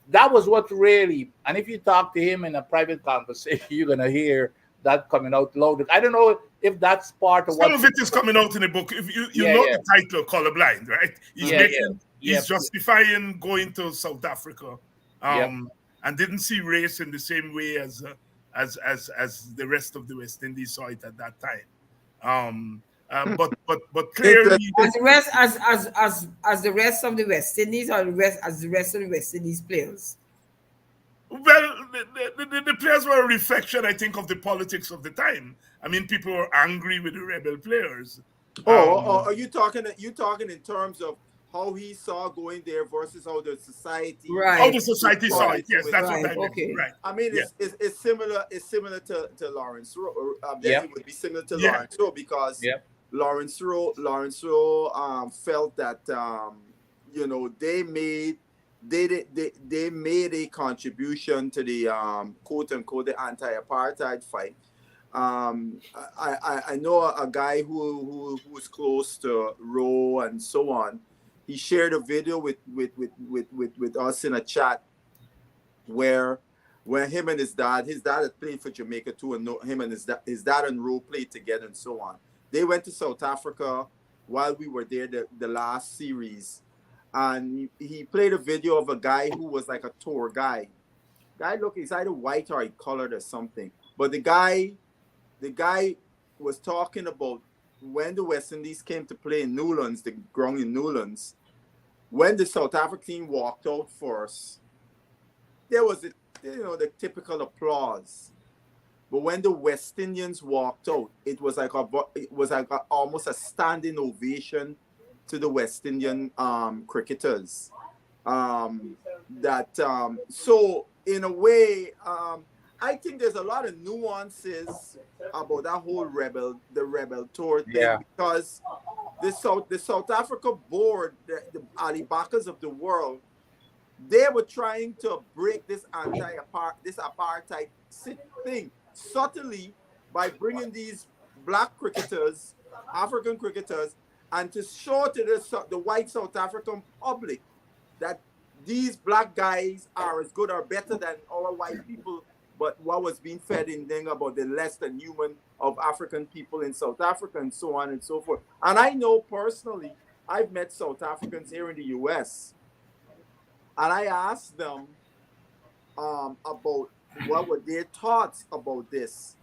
that was what really, and if you talk to him in a private conversation, you're going to hear that coming out loud. I don't know if that's part of some of it is coming out in the book. If you know the title, Colorblind, right? He's justifying going to South Africa. And didn't see race in the same way as the rest of the West Indies saw it at that time. But clearly, as the rest of the West Indies, or as the rest of the West Indies players. Well, the players were a reflection, I think, of the politics of the time. I mean, people were angry with the Rebel players. Are you talking in terms of how he saw going there versus how the society, how the society saw it? Yes, that's what I meant. Okay. Right. I mean, it's similar. It's similar to Lawrence Rowe. It would be similar to Lawrence Rowe because Lawrence Rowe felt that they made a contribution to the quote unquote the anti-apartheid fight. I know a guy who's close to Roe and so on. He shared a video with us in a chat where him and his dad had played for Jamaica too, and him and his dad and Roe played together and so on. They went to South Africa while we were there the last series, and he played a video of a guy who was like a tour guide. Guy look, he's either white or he colored or something. But the guy was talking about when the West Indies came to play in Newlands, the ground in Newlands, when the South African team walked out first, there was the typical applause. But when the West Indians walked out, it was like almost a standing ovation to the West Indian cricketers. So in a way, I think there's a lot of nuances about that whole rebel tour thing, because the South Africa board, the Alibakas of the world, they were trying to break this apartheid thing subtly by bringing these black cricketers, African cricketers, and to show to the white South African public that these black guys are as good or better than our white people. But what was being fed in thing about the less than human of African people in South Africa and so on and so forth. And I know personally, I've met South Africans here in the US, and I asked them about what were their thoughts about this.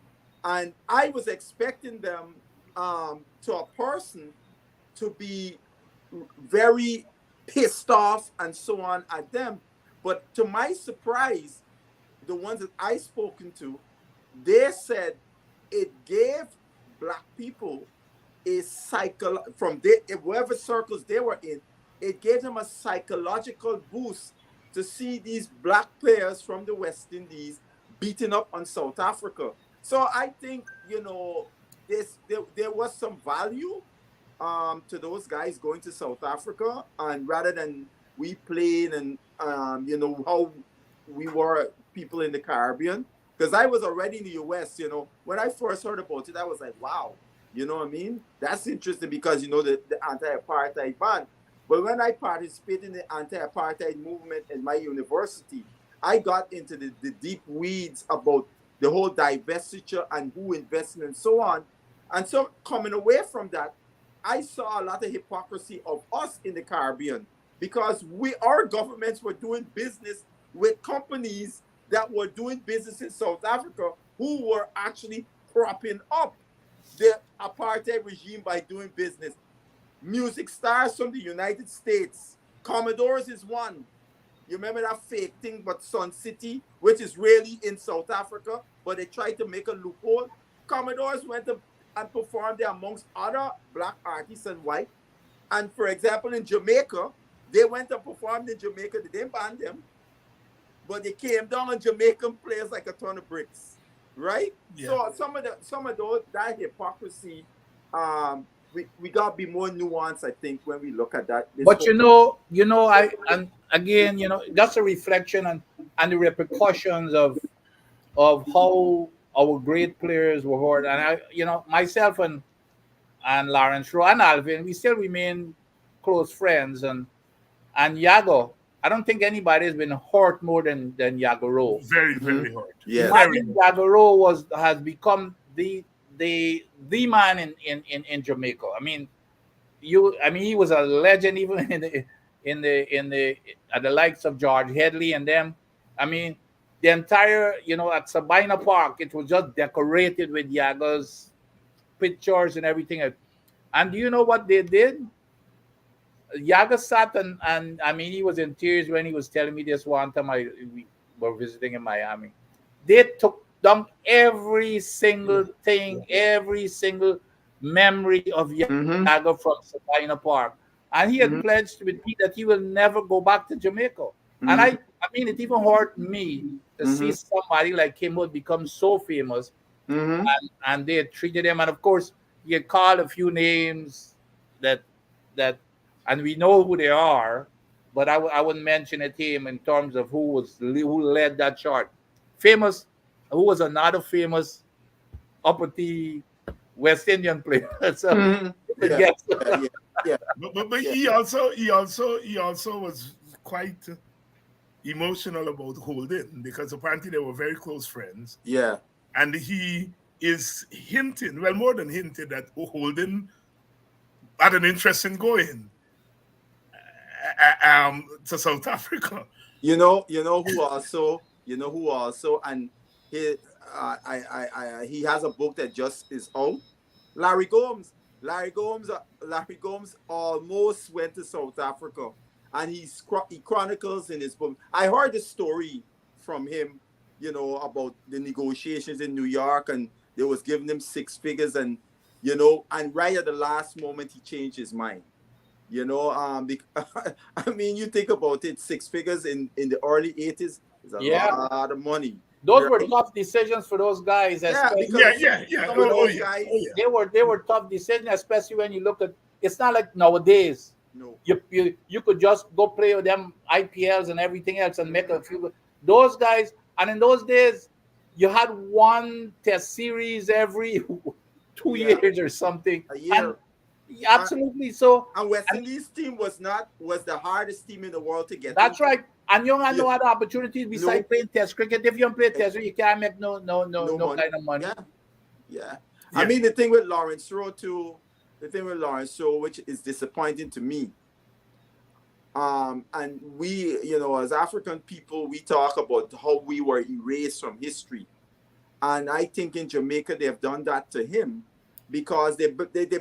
And I was expecting them to a person to be very pissed off and so on at them. But to my surprise, the ones that I spoken to, they said it gave black people a whatever circles they were in, it gave them a psychological boost to see these black players from the West Indies beating up on South Africa. So I think, there was some value to those guys going to South Africa, and rather than we playing and how we were people in the Caribbean, because I was already in the US, when I first heard about it, I was like, wow, you know what I mean? That's interesting because, the anti-apartheid ban. But when I participated in the anti-apartheid movement in my university, I got into the deep weeds about the whole divestiture and who invested and so on. And so coming away from that, I saw a lot of hypocrisy of us in the Caribbean, because our governments were doing business with companies that were doing business in South Africa who were actually propping up the apartheid regime by doing business. Music stars from the United States. Commodores is one. You remember that fake thing but Sun City, which is really in South Africa, but they tried to make a loophole. Commodores went and performed there amongst other black artists and white. And for example, in Jamaica, they went and performed in Jamaica. They didn't ban them, but they came down on Jamaican players like a ton of bricks, right? Yeah. So some of those that hypocrisy, we gotta be more nuanced, I think, when we look at that. But again, that's a reflection on the repercussions of how our great players were hurt. And myself and Lawrence Rowe and Alvin, we still remain close friends. And Yago, I don't think anybody has been hurt more than Yago Rowe. Very, very hurt. Yeah. Imagine Yago Rowe has become the man in Jamaica. I mean, he was a legend even at the likes of George Headley and them. I mean, the entire at Sabina Park, it was just decorated with Yago's pictures and everything. And do you know what they did? Yaga sat and he was in tears when he was telling me this one time we were visiting in Miami. They took down every single thing, every single memory of Yaga from Sabina Park. And he had pledged with me that he will never go back to Jamaica. And it even hurt me to see somebody like him who had become so famous, and they had treated him. And of course, he had called a few names that and we know who they are, but I wouldn't mention it him in terms of who led that chart. Famous, who was another famous uppity West Indian player. So Mhm. Yeah, yes. yeah. But Yeah. he also was quite emotional about Holden because apparently they were very close friends, Yeah. and he is hinting, well, more than hinted, that Holden had an interest in going to South Africa. Who also, and he, he has a book that just is out. Larry Gomes. Larry Gomes almost went to South Africa, and he chronicles in his book. I heard the story from him, about the negotiations in New York, and they was giving him six figures, and and right at the last moment he changed his mind. I mean, you think about it, six figures in the early 80s is a Yeah. lot of money. Those were Right? tough decisions for those guys, Yeah, especially because Yeah. some of Oh, those yeah. guys, Oh, yeah. they were tough decisions, especially when you look at it's not like nowadays. no, You could just go play with them IPLs and everything else and make a few. Those guys, and in those days, you had one test series every 2 years or something, a and year. absolutely so. And West And Indies team was the hardest team in the world to get that's into. right. And you don't have Yeah. no other opportunities besides No, playing test cricket. If you don't play test, you can't make no no money. kind of money. Yeah. I Yeah. mean, the thing with Lawrence Rowe too, which is disappointing to me. And we, as African people, we talk about how we were erased from history. And I think in Jamaica they've done that to him because they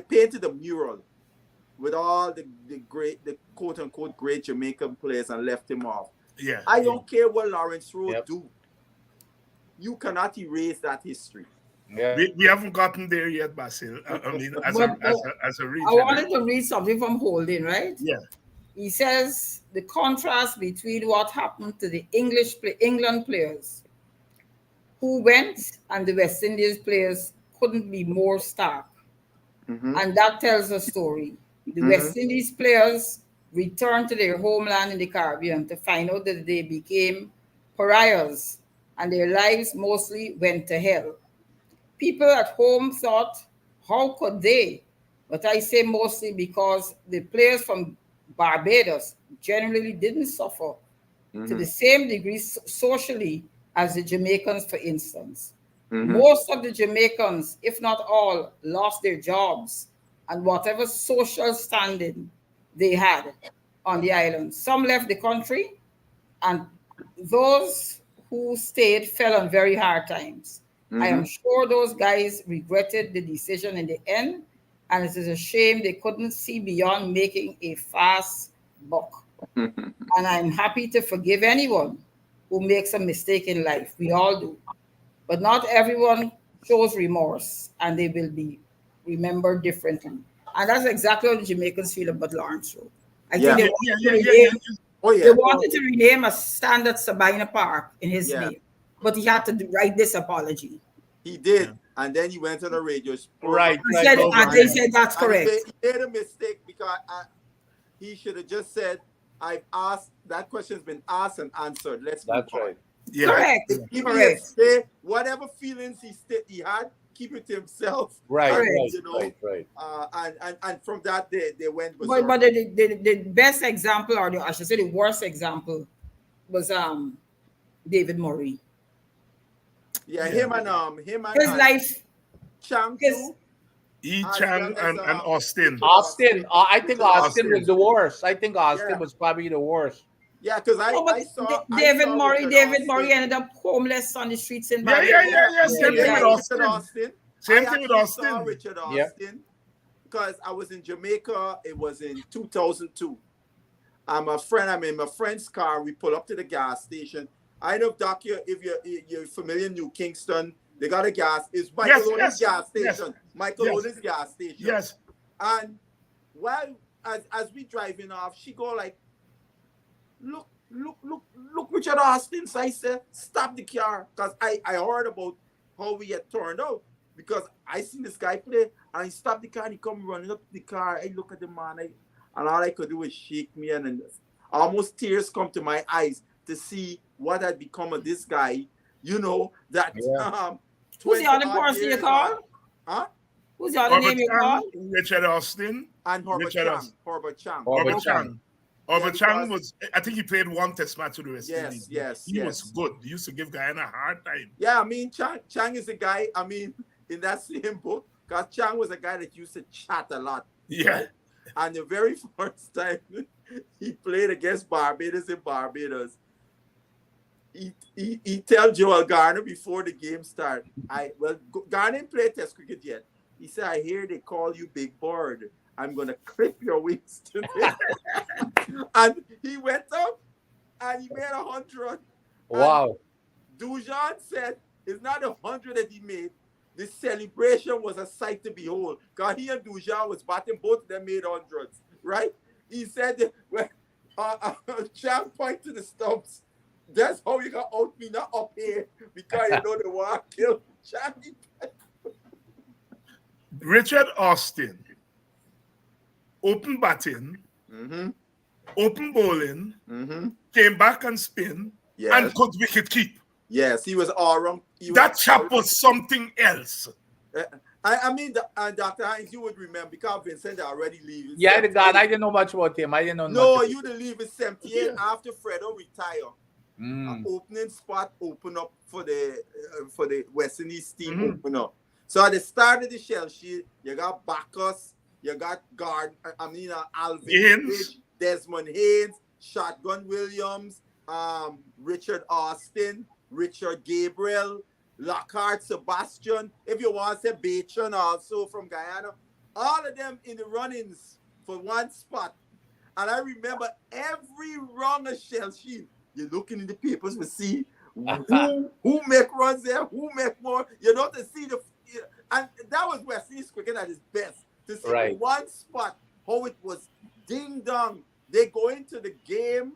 painted a mural with all the quote unquote great Jamaican players and left him off. Yeah. I don't care what Lawrence Rowe Yep. do. You cannot erase that history. Yeah. We haven't gotten there yet, Basil. I mean, as a I region. wanted to read something from Holding, right? Yeah. He says the contrast between what happened to the England players who went and the West Indies players couldn't be more stark. Mm-hmm. And that tells a story. The West Indies players returned to their homeland in the Caribbean to find out that they became pariahs and their lives mostly went to hell. People at home thought, how could they? But I say mostly because the players from Barbados generally didn't suffer to the same degree socially as the Jamaicans, for instance. Most of the Jamaicans, if not all, lost their jobs and whatever social standing they had on the island. Some left the country, and those who stayed fell on very hard times. I am sure those guys regretted the decision in the end, and it is a shame they couldn't see beyond making a fast buck. And I'm happy to forgive anyone who makes a mistake in life. We all do. But not everyone shows remorse, and they will be remembered differently. And that's exactly what the Jamaicans feel about Lawrence Rowe. I think they Yeah. wanted to rename a stand at Sabina Park in his name, but he had to write this apology. He did, and then he went on the radio. Right. And they said that's correct. He made a mistake because he should have just said, "I've asked. That question's been asked and answered. Let's move That's on." right. Yeah. Correct. Keep Correct. it, whatever feelings he had, keep it to himself. Right, And, right. And from that they went. But the best example, or I should say the worst example, was David Murray. Him and His life. Chang his- too. Chang and Austin. Austin, I think Austin was the worst. I think Austin Yeah. was probably the worst. Yeah, because I saw David I saw Murray. Richard David Austin. Murray ended up homeless on the streets in Yeah. Barbados. Same thing with Austin. Same I thing with actually saw Austin. Richard Yeah. Austin because I was in Jamaica. It was in 2002. I'm in my friend's car. We pull up to the gas station. I know, Doc, if you're familiar in New Kingston, they got a gas. It's Michael Owen's gas station. Michael Owen's gas station. Yes. And while as we driving off, she go like, look, Richard Austin. So I said, stop the car. Because I heard about how we had turned out. Because I seen this guy play and he stopped the car and he come running up to the car. I look at the man and all I could do was shake me and almost tears come to my eyes to see what had become of this guy, that Who's the other 20-odd person you years call? on. Huh? Who's the other name you call? Richard Austin, And Herbert Richard Chang. Austin. Herbert Chang. Herbert Herbert Chang. Herbert Yeah, Chang because- was, I think he played one test match with the West Yes, Indies. yes, He yes. was good. He used to give Guyana a hard time. Yeah, I mean, Chang is a guy, I mean, in that same book, because Chang was a guy that used to chat a lot. Yeah. And the very first time he played against Barbados in Barbados, he tell Joel Garner before the game started, Garner didn't play test cricket yet. He said, I hear they call you Big Bird. I'm going to clip your wings today. And he went up and he made 100. Wow. Dujan said it's not 100 that he made. The celebration was a sight to behold. Because he and Dujan was batting, both of them made hundreds, right? He said that when Chang point to the stumps, that's how you got out me, not up here, because you know the war killed Chang. Richard Austin, open batting, open bowling, came back and spin, and could wicket keep. Yes, he was all wrong. That chap was something else. I mean, Dr. Hines, you would remember because Vincent already leaving. Yeah, the God, I didn't know much about him. I didn't know. No, much you didn't leave in 78 after Fredo retire. Opening spot open up for the West Indies team open up. So at the start of the shell sheet, you got Bacchus, you got Alvin Haynes, Desmond Haynes, Shotgun Williams, Richard Austin, Richard Gabriel, Lockhart Sebastian. If you want to say Batron also from Guyana, all of them in the runnings for one spot. And I remember every rung of shell sheet. You're looking in the papers to see who make runs there, who make more. You know, to see and that was West Indies cricket at its best. To see one spot, how it was ding dong. They go into the game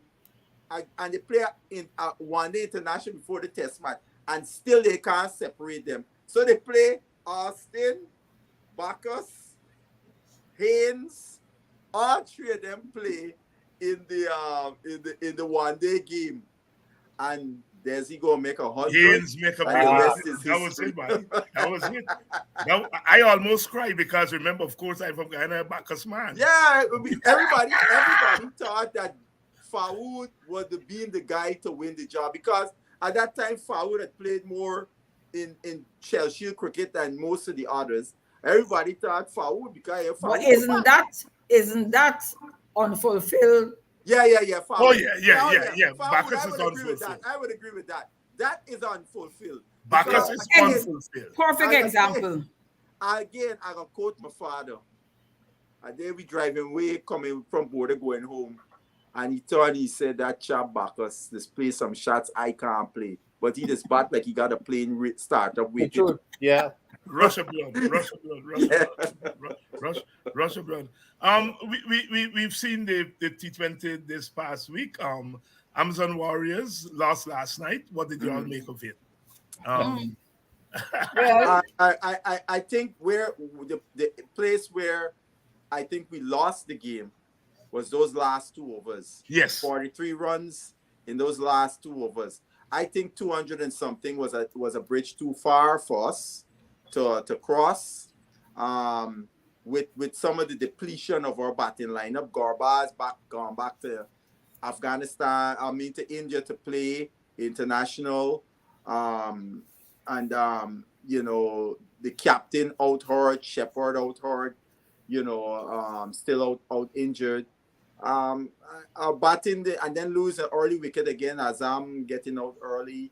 and they play in one day international before the test match, and still they can't separate them. So they play Austin, Bacchus, Haynes, all three of them play in the one day game, and there's he gonna make 100. Haynes make a that was it, man. That was it. I almost cried because remember, of course, I'm from Guyana, Bacchus man. Yeah, everybody thought that Fawood was being the guy to win the job because at that time Fawood had played more in shell shield cricket than most of the others. Everybody thought Fawood because but isn't that unfulfilled? Yeah. Fawood. Oh yeah. Bacchus is unfulfilled. I would agree with that. That is unfulfilled. Bacchus is unfulfilled. Perfect example. Again, I got quote my father. And then we driving way coming from border going home. And he said that chap Bacchus just play some shots I can't play. But he just bat like he got a plane start up with it. Yeah. Russia blood. We've seen the T20 this past week. Amazon Warriors lost last night. What did you all make of it? I think where the place where I think we lost the game was those last 2 overs. Yes. 43 runs in those last 2 overs. I think 200 and something was a bridge too far for us to cross. With some of the depletion of our batting lineup, Garbaz gone back to Afghanistan, to India to play international. The captain out hurt, Shepherd out hurt, still out injured. Batting and then lose an early wicket again. Azam getting out early,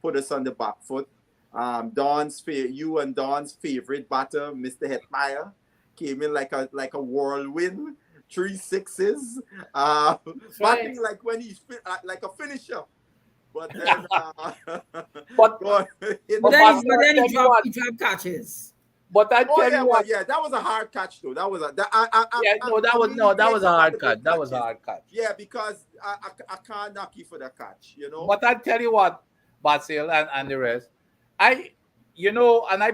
put us on the back foot. Don's favorite batter, Mr. Hetmeyer, came in like a whirlwind, 3 sixes, batting like when he's like a finisher. But then, then he dropped catches. But I tell you what, that was a hard catch though. That was a hard catch. That was a hard catch. Yeah, because I can't knock you for the catch, But I tell you what, Basil and the rest, I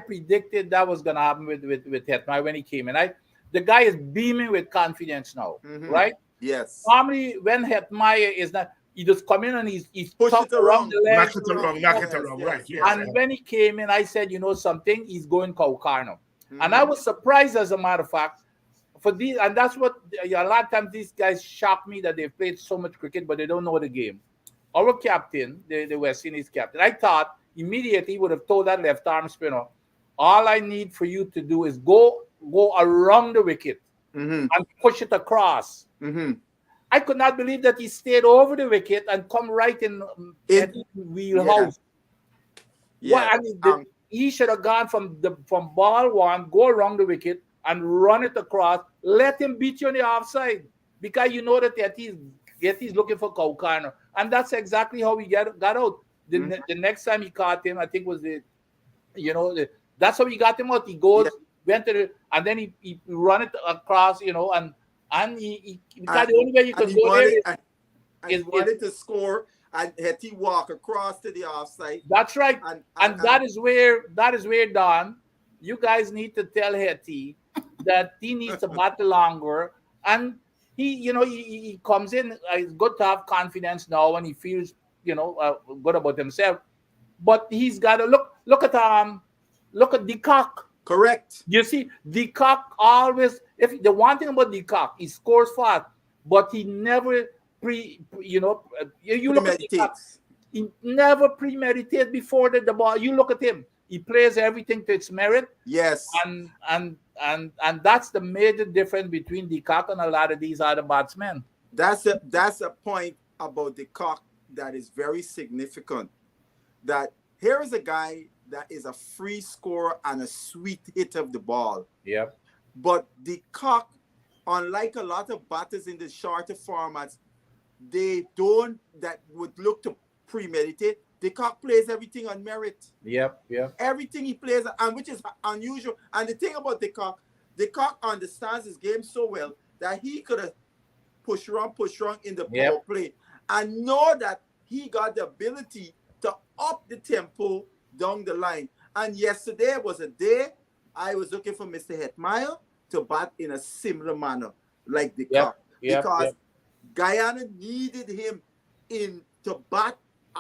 predicted that was gonna happen with Hetmeyer when he came in. The guy is beaming with confidence now, right? Yes. Normally, when Hetmeyer is not, He just come in and he's Push tucked it around the leg. Knock it around, knock it around. Right, yes. And when he came in, I said, you know something, he's going cow corner. Mm-hmm. And I was surprised, as a matter of fact, for these, and that's what a lot of times these guys shock me, that they've played so much cricket, but they don't know the game. Our captain, the West Indies captain, I thought immediately would have told that left arm spinner, all I need for you to do is go around the wicket Mm-hmm. and push it across. Mm-hmm. I could not believe that he stayed over the wicket and come right in wheelhouse. Yeah. He should have gone from ball one, go around the wicket and run it across. Let him beat you on the offside, because you know that Yeti's looking for cow corner, and that's exactly how he got out. The next time he caught him, I think was that's how he got him out. He goes, went to and then he run it across, and he because the only way you could go there is wanted to score, and Hetty walk across to the offside. That's right, and that is where Don, you guys need to tell Hetty that he needs to battle longer, and he comes in. It's good to have confidence now, and he feels good about himself, but he's got to look at the cock. Correct. You see, the cock always. If the one thing about the cock, he scores fast, but he never you look at the cock, he never premeditates before the ball. You look at him; he plays everything to its merit. Yes. And that's the major difference between the cock and a lot of these other batsmen. That's a point about the cock that is very significant. That here is a guy that is a free scorer and a sweet hit of the ball. Yeah. But the cock, unlike a lot of batters in the shorter formats, they don't, that would look to premeditate. The cock plays everything on merit. Yep. Everything he plays, and which is unusual. And the thing about the cock understands his game so well that he could have pushed wrong in the power play, and know that he got the ability to up the tempo down the line. And yesterday was a day I was looking for Mr. Hetmeyer to bat in a similar manner, like the cock, because Guyana needed him to bat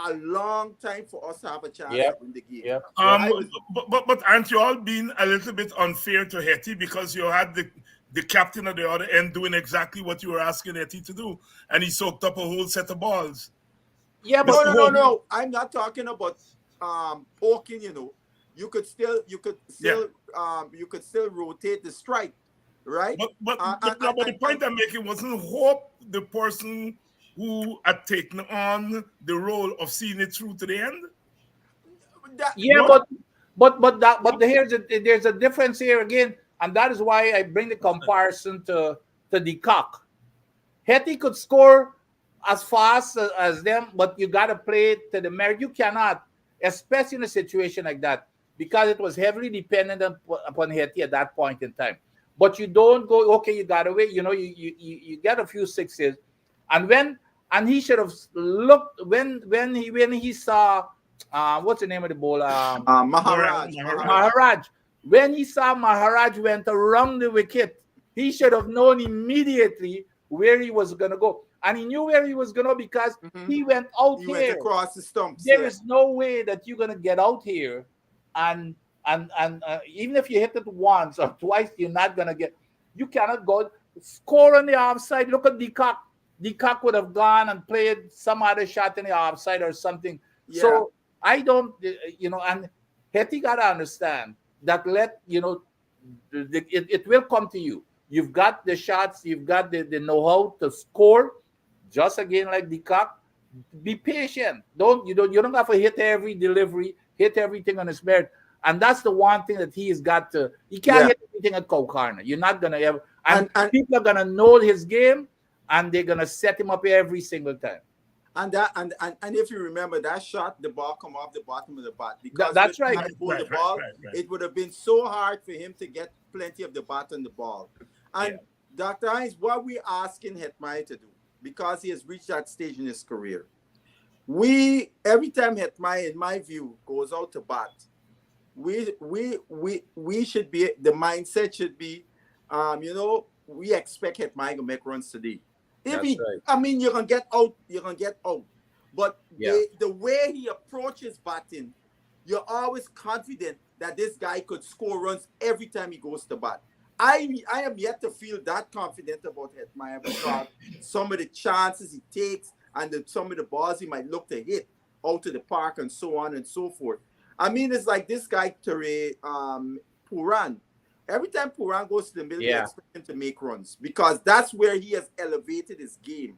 a long time for us to have a chance to win the game. But aren't you all being a little bit unfair to Hetty, because you had the captain at the other end doing exactly what you were asking Hetty to do, and he soaked up a whole set of balls? Yeah, but no. I'm not talking about poking. You could still rotate the strike, right? But the point I'm making wasn't Hope the person who had taken on the role of seeing it through to the end? There's a difference here again, and that is why I bring the comparison to the cock. Hetty could score as fast as them, but you got to play it to the merit. You cannot, especially in a situation like that, because it was heavily dependent upon Hetty at that point in time. But you don't go, okay, you got away. You get a few sixes, and he should have looked when he saw what's the name of the bowler? Maharaj. When he saw Maharaj went around the wicket, he should have known immediately where he was gonna go. And he knew where he was going to, because he went out here. He went across the stumps. There is no way that you're going to get out here. And even if you hit it once or twice, you're not going to get. You cannot go score on the offside. Look at Decock. Decock would have gone and played some other shot in the offside or something. Yeah. So I don't, and Hetty got to understand that it will come to you. You've got the shots. You've got the know-how to score. Just again, like the cock, be patient. You don't have to hit every delivery, hit everything on his merit. And that's the one thing that he has got to. He can't hit everything at cow corner. You're not gonna ever. And people are gonna know his game, and they're gonna set him up every single time. And if you remember that shot, the ball come off the bottom of the bat, because that's right. The ball, it would have been so hard for him to get plenty of the bat on the ball. And Dr. Hines, what we're asking Hetmeyer to do, because he has reached that stage in his career, every time Hetmeyer, in my view, goes out to bat, we should be, the mindset should be, we expect Hetmeyer to make runs today. I mean, you can get out. You can get out. But the way he approaches batting, you're always confident that this guy could score runs every time he goes to bat. I am yet to feel that confident about Hetmyer because some of the chances he takes and some of the balls he might look to hit out to the park and so on and so forth. I mean, it's like this guy, Puran. Every time Puran goes to the middle, they expect him to make runs because that's where he has elevated his game.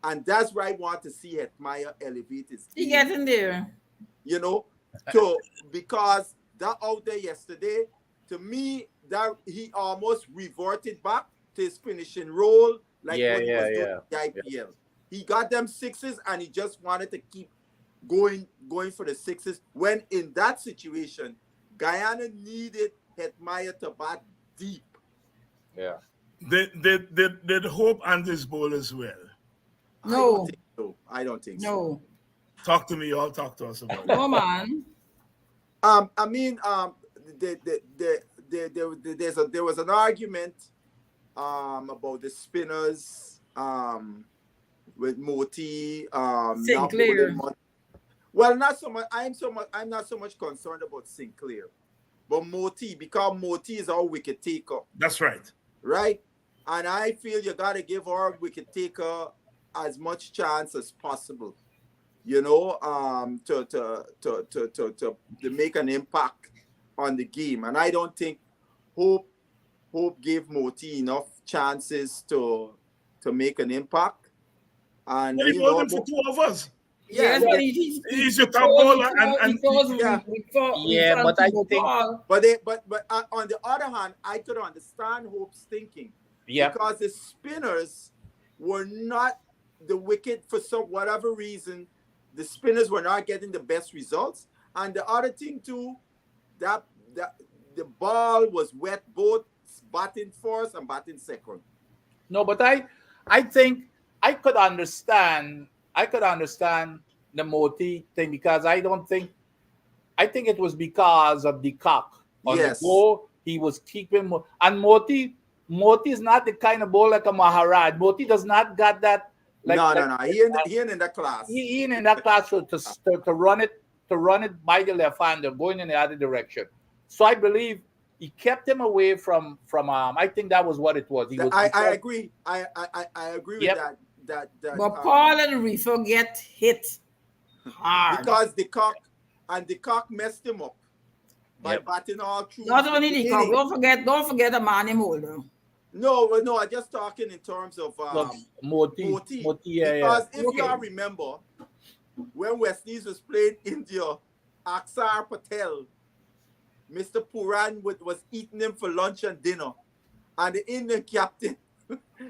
And that's where I want to see Hetmyer elevate his game. He getting there. You know, so because that out there yesterday, to me, that he almost reverted back to his finishing role like what he was doing in the IPL. Yeah. He got them sixes and he just wanted to keep going for the sixes. When in that situation, Guyana needed Hetmyer to bat deep. Yeah. Did Hope and his bowlers well? No. I don't think so. No. Talk to me, y'all. Talk to us about it. No, man. I mean, there was an argument about the spinners with Moti Sinclair. Well, not so much. I'm not so much concerned about Sinclair, but Moti, because Moti is our wicket taker. That's right. Right, and I feel you gotta give our wicket taker as much chance as possible. You know, to make an impact on the game. And I don't think Hope gave Moti enough chances to make an impact. And he bowled him for 2 overs. Yeah, but he's your top bowler, but I think, but on the other hand, I could understand Hope's thinking. Yeah, because the spinners were not the wicket for whatever reason. The spinners were not getting the best results, and the other thing too, that the ball was wet, both batting first and batting second. No, but I think I could understand the Moti thing because I think it was because of the cock on the ball. He was keeping, and Moti is not the kind of ball like a Maharaj. Moti does not got that. No. He ain't in that class. He ain't in that class to run it by the left hander, going in the other direction. So I believe he kept him away from I think that was what it was. I agree. I agree with that. But Paul and Reefer get hit hard because the cock messed him up by batting all through. Not only the cock. Don't forget the man him holder. No, I'm just talking in terms of Moti. Because if y'all remember, when West Indies was playing India, Aksar Patel, Mr. Puran was eating him for lunch and dinner. And the Indian captain,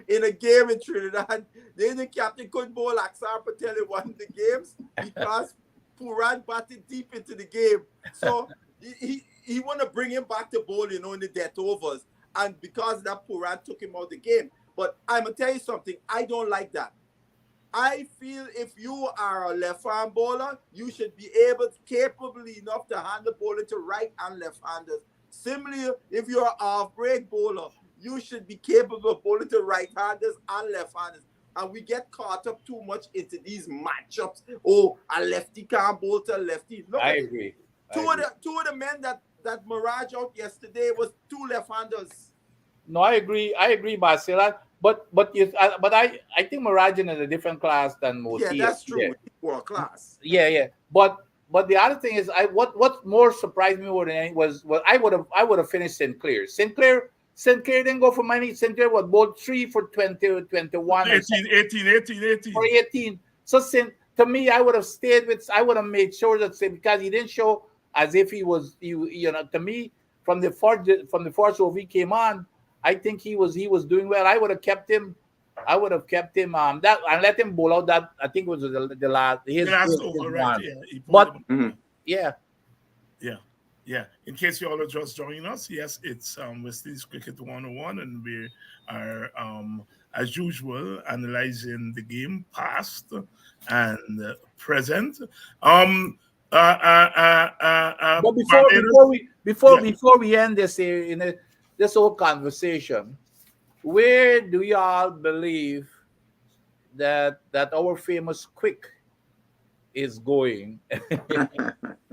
in a game in Trinidad, the Indian captain couldn't bowl Aksar Patel in one of the games because Puran batted deep into the game. So he want to bring him back to bowling on the death overs. And because that Puran took him out of the game. But I'm going to tell you something. I don't like that. I feel if you are a left-arm bowler, you should be capable enough to handle bowling to right and left-handers. Similarly, if you're an off-break bowler, you should be capable of bowling to right-handers and left-handers. And we get caught up too much into these matchups. Oh, a lefty can't bowl to a lefty. Look, I agree. Two of the men that Mirage out yesterday was 2 left-handers. No, I agree, Marcela. But I think Mirage is a different class than Moti. Yeah, that's true. World class. Yeah. But the other thing is, what more surprised me more than anything was I would have finished Sinclair. Sinclair didn't go for money. Sinclair was both 3 for 20, 21. 18. For 18. So to me, I would have made sure that because he didn't show as if he was, to me, from the first over he came on, I think he was doing well. I would have kept him. That and let him bowl out that. I think it was the last. His over, right? Yeah. Yeah. In case you all are just joining us, yes, it's West Indies Cricket 101, and we are as usual analyzing the game past and present. But before we end this this whole conversation, where do y'all believe that our famous Quick is going.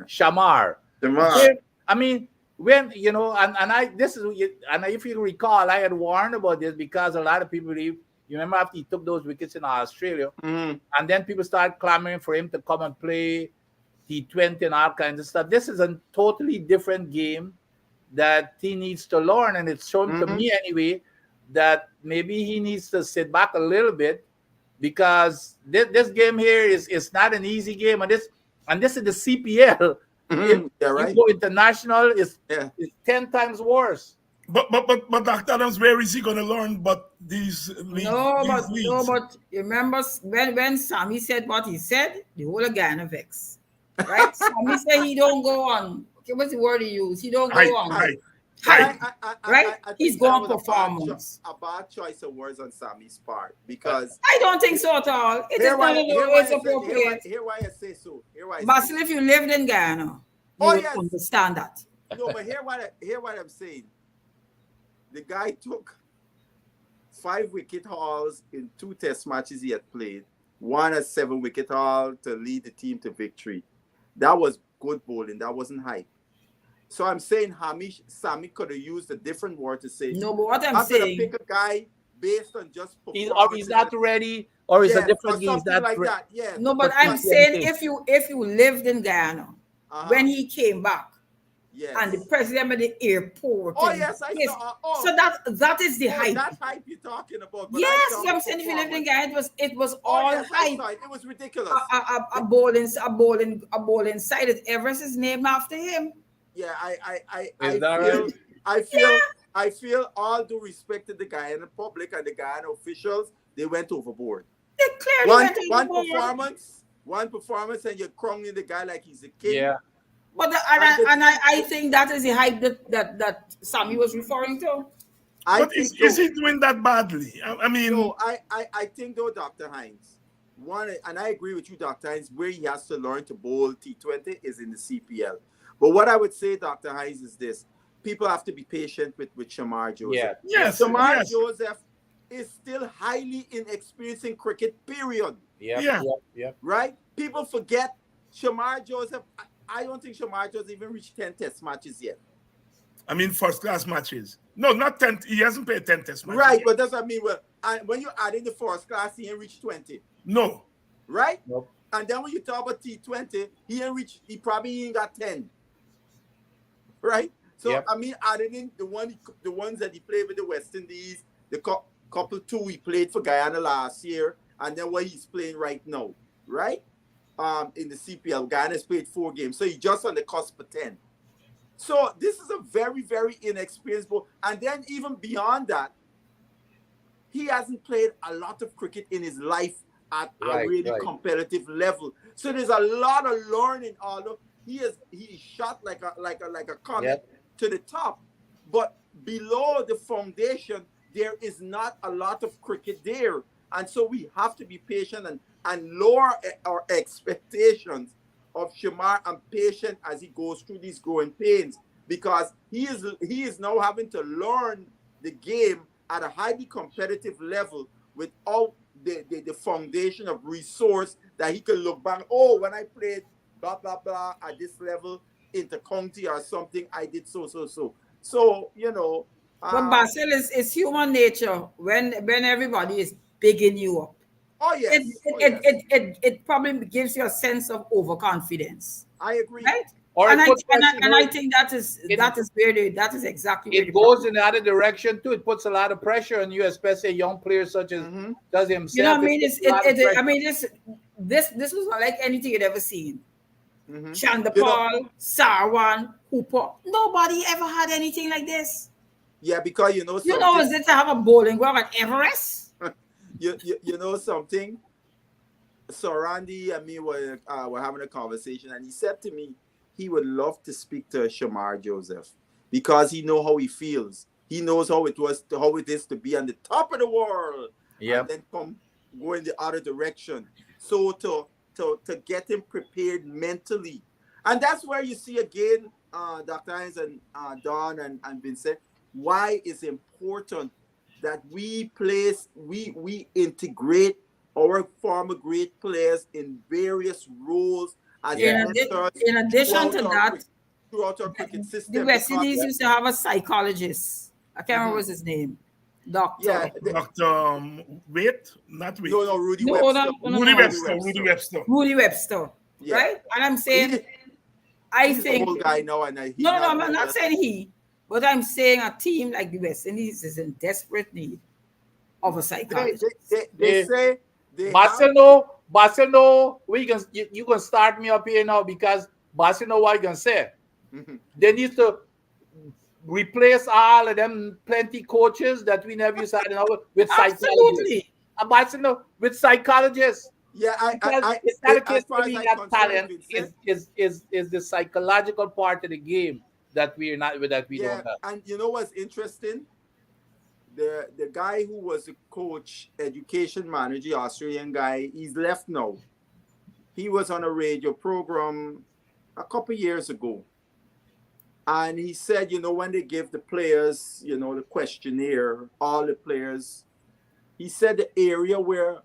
Shamar. Jamar. I mean, when and I this is and if you recall, I had warned about this because a lot of people you remember after he took those wickets in Australia, Mm-hmm. and then people started clamoring for him to come and play T20 and all kinds of stuff. This is a totally different game that he needs to learn, and it's shown to me anyway that maybe he needs to sit back a little bit because this game here is not an easy game, and this is the CPL. If Yeah, you right. go international, it's Yeah. 10 times worse. But Dr. Adams, where is he going to learn? But these leagues, No, but you remember when Sammy said what he said, the whole Ghana vex, right? Sammy said he don't go on. Okay, what's the word he used? He don't go on. Right? He's going performance. A bad choice of words on Sammy's part because I don't think so at all. It is not always appropriate. Here why I say so. Here why. But still, if you lived in Ghana, you would understand that. No, but hear what I'm saying. The guy took 5 wicket hauls in 2 test matches he had played. One a 7-wicket haul to lead the team to victory. That was good bowling. That wasn't hype. So I'm saying Sammy could have used a different word to say. No, but what I'm saying, pick a guy based on just he's not ready, or he's a different game. He's not like that. Yeah. No, but I'm saying if you lived in Ghana when he came back, and the president of the airport. Oh yes, I saw. So that is the hype. That hype you're talking about. Yes, I'm saying if you lived in Ghana, it was all hype. It was ridiculous. A bowling side. Everest is named after him. Yeah, I feel all due respect to the Guyana public and the Guyana officials, they went overboard. They clearly went overboard. One performance, and you're crowning the guy like he's a king. Yeah. But I think that is the hype that Sammy was referring to. Is he doing that badly? I mean, no, I think though, Dr. Hines, and I agree with you, Dr. Hines, where he has to learn to bowl T20 is in the CPL. But what I would say, Dr. Hines, is this: people have to be patient with Shamar Joseph. Yeah. Yes, Shamar Joseph is still highly inexperienced in cricket. Period. Yeah. Right? People forget Shamar Joseph. I don't think Shamar Joseph even reached 10 test matches yet. I mean, first-class matches. No, not 10. He hasn't played 10 test matches. Right, but that's what I mean. Well, when you add in the first class, he ain't reached 20. No. Right? Nope. And then when you talk about T20, he probably ain't got 10. Right? So, I mean, adding in the ones that he played with the West Indies, the couple 2 he played for Guyana last year, and then what he's playing right now. Right? In the CPL, Guyana's played 4 games, so he's just on the cusp of 10. So this is a very, very inexperienced bowler. And then even beyond that, he hasn't played a lot of cricket in his life at a really competitive level. So there's a lot of learning. Although he shot like a comet to the top, but below the foundation there is not a lot of cricket there, and so we have to be patient and lower our expectations of Shamar and patient as he goes through these growing pains, because he is now having to learn the game at a highly competitive level without the foundation of resource that he can look back. Oh, when I played blah blah blah at this level, inter-county or something, I did so. So but Basil is human nature when everybody is bigging you up. Oh yes. It probably gives you a sense of overconfidence. I agree. Right? Or I think that is exactly it goes in the other direction too. It puts a lot of pressure on you, especially young players such as does himself. You know what I mean? This was not like anything you'd ever seen. Chandapal, Sarwan, Hooper. Nobody ever had anything like this. Yeah, because is it to have a bowling ground at Everest? You know something? So Randy and me were having a conversation, and he said to me he would love to speak to Shamar Joseph because he knows how he feels. He knows how it is to be on the top of the world, and then go in the other direction. So to get him prepared mentally, and that's where you see again, Dr. Hines and Don and Vincent, why it's important that we integrate our former great players in various roles as mentors In addition to that, throughout our cricket the system. West Indies used to have a psychologist. I can't remember his name. Doctor. Yeah, Dr. Wait, not Wait. No, Rudy No, Webster. Rudy Webster. Rudy Webster. Rudy Webster. Yeah. Right? And I'm saying, I He's think. the old guy now, and No, I'm not saying he, but I'm saying a team like the West Indies is in desperate need of a psychologist. They say Barcelona, you can start me up here now because Barcelona, what you gonna say? They need to replace all of them plenty coaches that we never used to have with psychologists. Barcelona with psychologists. Yeah, it's not a case to me that talent is the psychological part of the game that we don't have. And you know what's interesting? The guy who was a coach, education manager, Australian guy, he's left now. He was on a radio program a couple years ago. And he said, when they give the players, the questionnaire, all the players, he said the area where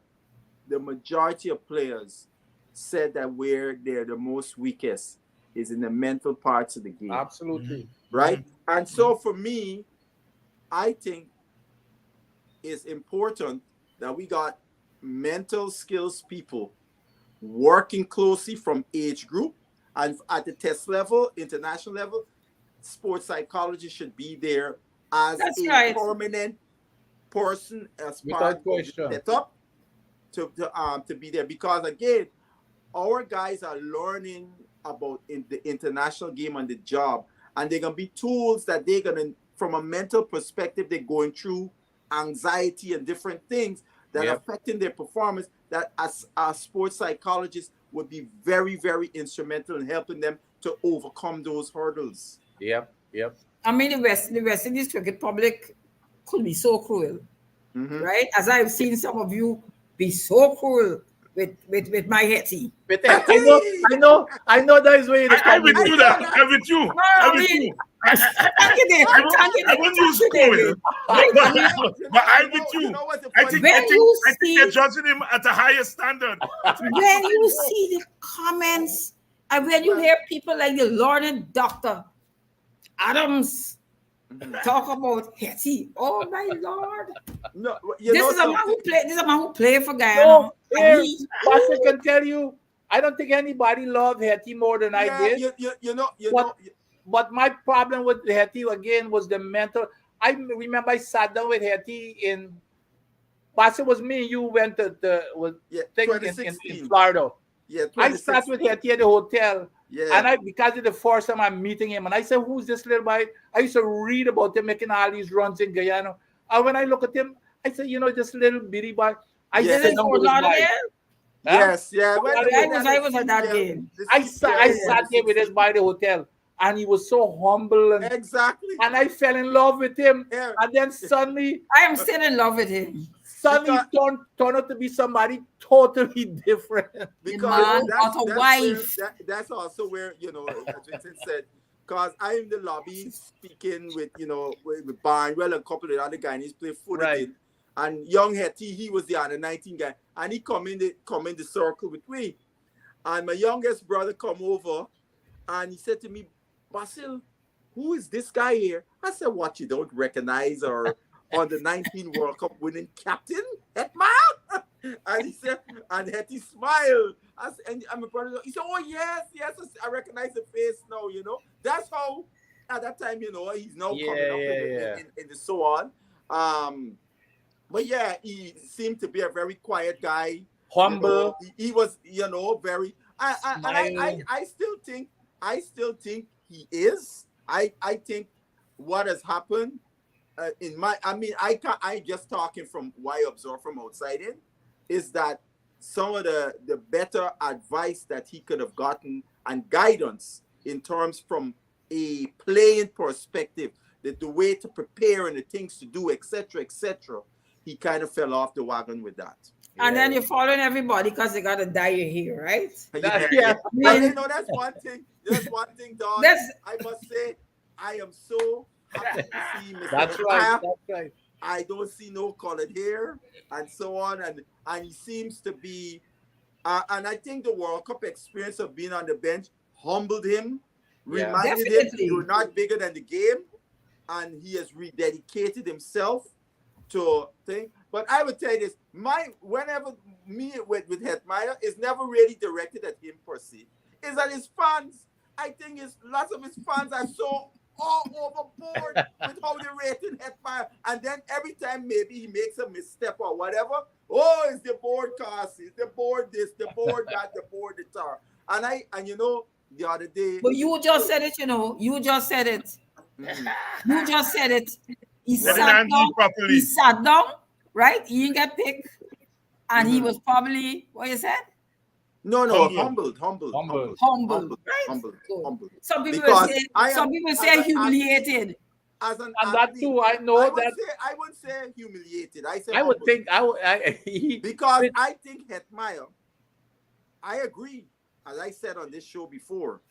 the majority of players said that where they're the most weakest is in the mental parts of the game. Absolutely. Right? And so for me, I think it's important that we got mental skills people working closely from age group, and at the test level, international level, sports psychology should be there as permanent person as part of the setup to be there, because again, our guys are learning about the international game on the job, and they're gonna be tools that they're gonna, from a mental perspective, they're going through anxiety and different things that are affecting their performance, that as a sports psychologist would be very, very instrumental in helping them to overcome those hurdles. Yep. I mean, the West Indies cricket public could be so cruel, right? As I've seen some of you be so cruel with my Hetty. I know that is where I will do that. I'm with you. I'm with you. I won't use school, but I'm with you. I think they're judging him at a higher standard. When you see the comments, and when you hear people like the learned Dr. Adams talk about Hetty, oh my Lord! No, this is a man who played for Guyana. Pastor can tell you, I don't think anybody loved Hetty more than I did. But my problem with Hetty again was the mental. I remember I sat down with Hetty in. Pastor, was me and you went to in Florida. Yeah, I sat with Hetty at the hotel. Yeah. And because it's the first time I'm meeting him, and I said, "Who's this little boy?" I used to read about him making all these runs in Guyana. And when I look at him, I said, this little bitty boy. I said, Yes, yeah. I was at that game. I sat there with his by the hotel, and he was so humble and exactly. And I fell in love with him. Yeah. And then suddenly, I am still in love with him. Suddenly, turned out to be somebody totally different. Because that's also where as Vincent said. Because I'm in the lobby speaking with with Barnwell and a couple of other guys. He's playing football. Right. And young Hetty, he was the under 19 guy, and he come in the circle with me. And my youngest brother come over, and he said to me, "Basil, who is this guy here?" I said, "What, you don't recognize our under 19 World Cup winning captain, Hetman?" And he said, and Hetty smiled. And my brother, he said, "Oh yes, I recognize the face now. That's how at that time, he's now coming up in the so on." But yeah, he seemed to be a very quiet guy. Humble. He was, very. I still think he is. I think what has happened I just talking from what I observe from outside in, is that some of the better advice that he could have gotten and guidance in terms from a playing perspective, that the way to prepare and the things to do, etc., he kind of fell off the wagon with that. And then you're following everybody because they got to dye your hair, right? That's one thing. That's one thing, Don. I must say, I am so happy to see Mr. That's right. I don't see no colored hair and so on. And he seems to be, and I think the World Cup experience of being on the bench humbled him, Yeah. reminded him you're Definitely. not bigger than the game, and he has rededicated himself to thing. But I would tell you this: whenever me with Hetmeyer is never really directed at him per se. It's at his fans. I think lots of his fans are so all overboard with how they rating Hetmeyer. And then every time maybe he makes a misstep or whatever, oh, it's the board cast, it's the board this, the board that, the board the tar. And you know, the other day. But you just said it, you know. You just said it. You just said it. He Let it sat handle down. properly. He sat down, right? He didn't get picked. And he Mhm. was probably, what you said? No, Humbled. humbled. Humble, right? Humbled. Some people Because say, I am- some people as say an humiliated. As an And that athlete, too, I know I that. wouldn't say humiliated. I say I would humbled. think Because I think Hetmeyer, I agree. As I said on this show before,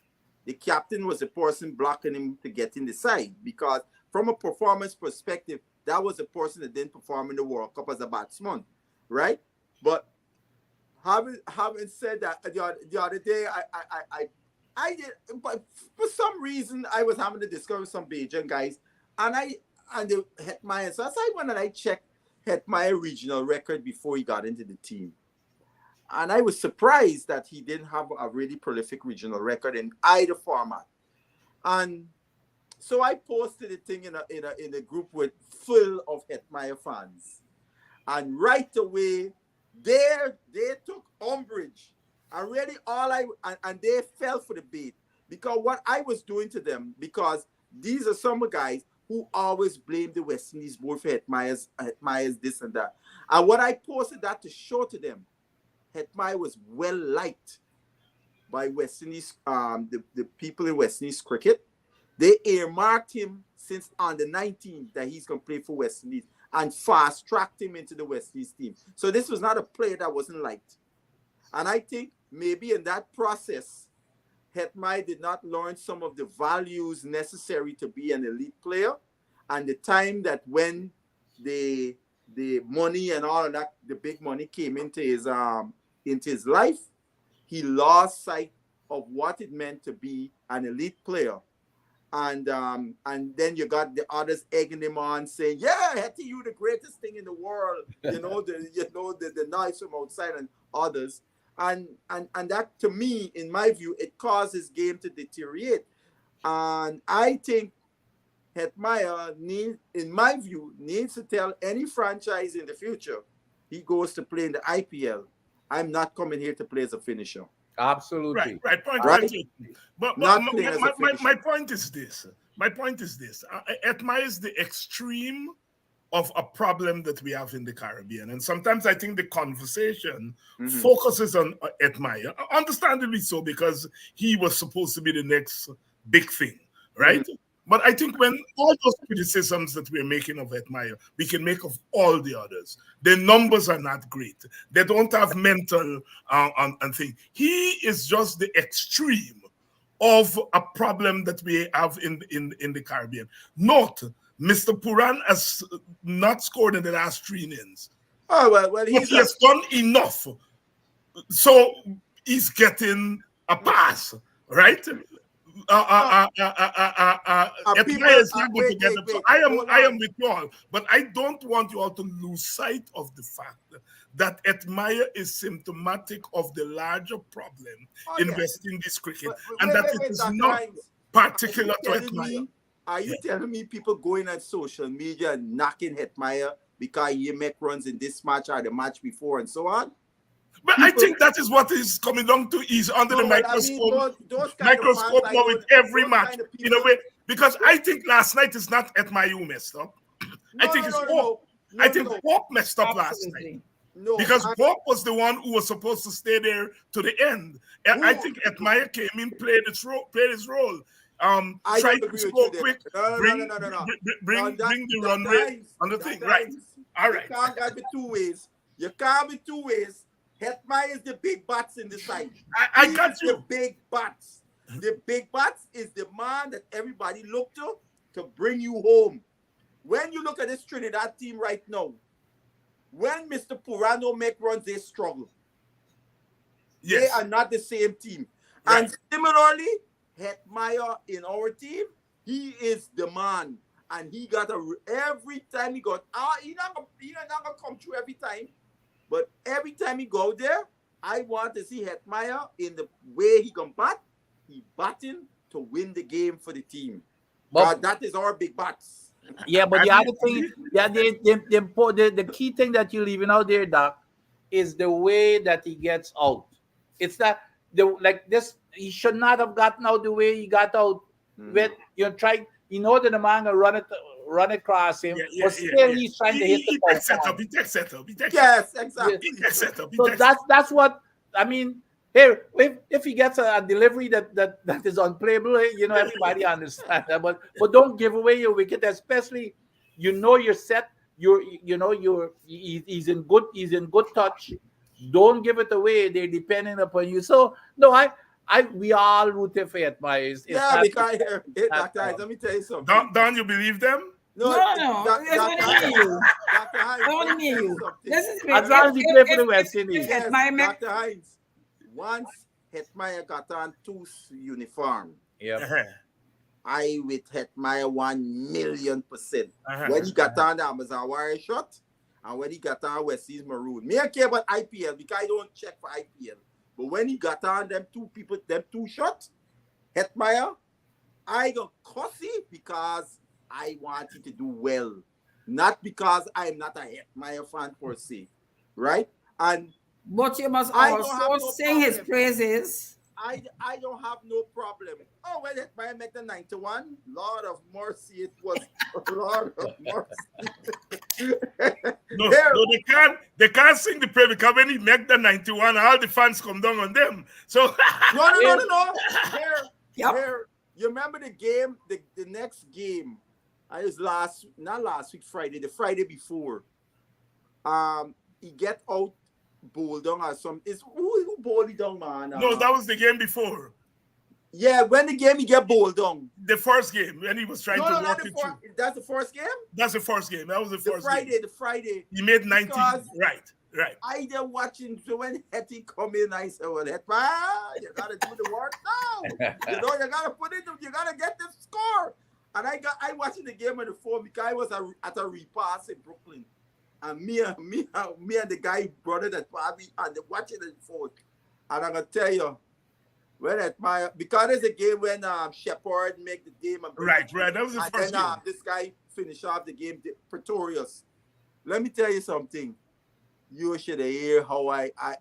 the captain was the person blocking him to get in the side. Because from a performance perspective, that was the person that didn't perform in the World Cup as a batsman, right? But having said that, the other day, I did, but for some reason, I was having to discover some Bajan guys, and the Hetmeyer. So I went and I checked Hetmeyer regional record before he got into the team, and I was surprised that he didn't have a really prolific regional record in either format. And so I posted a thing in a group with full of Hetmeyer fans, and right away they took umbrage. And really and they fell for the bait, because what I was doing to them, because these are some guys who always blame the West Indies board for Hetmeyer's this and that. And what I posted that to show to them, Hetmeyer was well liked by West Indies, the people in West Indies cricket. They earmarked him since on the 19th that he's going to play for West Indies, and fast-tracked him into the West Indies team. So this was not a player that wasn't liked. And I think maybe in that process, Hetmeyer did not learn some of the values necessary to be an elite player. And the time that when the money and all of that, the big money came into his life, he lost sight of what it meant to be an elite player. And then you got the others egging him on, saying, "Yeah, Hetty, you the greatest thing in the world." The noise from outside and others, and that, to me, in my view, it caused his game to deteriorate. And I think Hetmeyer in my view, needs to tell any franchise in the future he goes to play in the IPL, I'm not coming here to play as a finisher. absolutely. Right. Point. Right? But Not my, playing as a my finisher. point is this. My point is this. Hetmeyer is the extreme of a problem that we have in the Caribbean. And sometimes I think the conversation focuses on Hetmeyer, understandably so, because he was supposed to be the next big thing, right? But I think when all those criticisms that we're making of Hetmeyer, we can make of all the others. Their numbers are not great. They don't have mental and thing. He is just the extreme of a problem that we have in the Caribbean. Note, Mr. Puran has not scored in the last 3 innings. Oh, well, But he has done enough. So he's getting a pass, right? Hetmeyer is able to get them. So I am with you all, but I don't want you all to lose sight of the fact that Hetmeyer is symptomatic of the larger problem in West Indies cricket, and that it is not particular to Hetmeyer. Are you telling me people going on social media and knocking Hetmeyer because he make runs in this match or the match before and so on? But I think that is what is coming down to. He's under the microscope. Those kind of Microscope fans, now with every match, kind of in a way. Because I think last night is not Hetmeyer who messed up. I think it's Hope. I think Hope messed up last night. Because Hope was the one who was supposed to stay there to the end. And I think Hetmeyer came in, played his role. Try to score quick, bring the run rate on the thing, right? All right. You can't be two ways. You can't be two ways. Hetmeyer is the big bats in the side. I got you. The big bats. The big bats is the man that everybody look to bring you home. when you look at this Trinidad team right now, when Mr. Purano make runs, they struggle. Yes. They are not the same team. Right. And similarly, Hetmeyer in our team, he is the man. And he got every time he got, he not gonna come through every time. But every time he go there, I want to see Hetmeyer in the way he can bat. He batting to win the game for the team. But that is our big bats. Yeah, but the other thing, the key thing that you're leaving out there, Doc, is the way that he gets out. It's that he should not have gotten out the way he got out. When you try, that the man will run across him, but still he's trying to hit the ball. He takes setup. Yes, exactly. He takes setup. So that's what I mean. Here, if he gets a delivery that is unplayable, everybody understands that. But don't give away your wicket, especially you're set. He's in good touch. Don't give it away. They're depending upon you. So no, we all rooted for it, because Dr. Hines, let me tell you something. Don't you believe them? No. Dr. Hines, you. As long as he play for the West Indies. Yes, Dr. Hines, once Hetmeyer got on two uniform, I with Hetmeyer 1,000,000%. When he got on the Amazon Wire shot, and when he got on West Indies Maroon. Me I care about IPL because I don't check for IPL. But when he got on them two shots, Hetmeyer, I got cussy because I want him to do well. Not because I'm not a Hetmeyer fan per se. Right? But you must also sing his praises. I don't have no problem. Oh, when Hetmeyer met the 91, Lord of mercy, it was Lord of mercy. No, they can't sing the prayer because when he met the 91, all the fans come down on them. So no. Here, you remember the game, the next game? I was not last week, Friday, the Friday before. He get out bowled down or some. Who bowled it down, man? No, that was the game before. Yeah, when the game he get bowled down. The first game when he was trying to walk it through. That's the first game? That's the first game. That was the first game. The Friday. He made 90. Right. I there watching, so when Hetty come in, I said, well, Hetty, you gotta do the work now. You gotta put it, you gotta get the score. And I watching the game on the phone because I was at a repass in Brooklyn. And me and the guy brother that probably and watching the phone. And I'm gonna tell you, because there's a game when Shepard make the game. Right. That was the first game. This guy finished off the game, Pretorius. Let me tell you something. You should hear how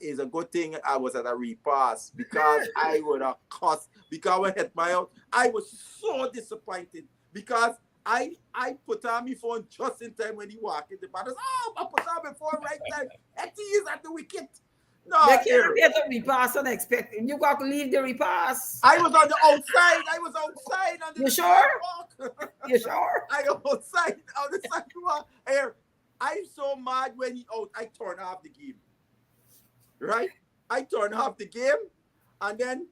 it's a good thing I was at a repass because I would have cussed. Because when I hit my out, I was so disappointed because I put on my phone just in time when he walked in the batters. I put on my phone right time. Hetty is at the wicket. No, they can't get a repass unexpected. You got to leave the repass. I was on the outside. On the you sure? You sure? I was outside on the sidewalk. Here, I'm so mad when he out. I turn off the game. Right? I turn off the game, and then,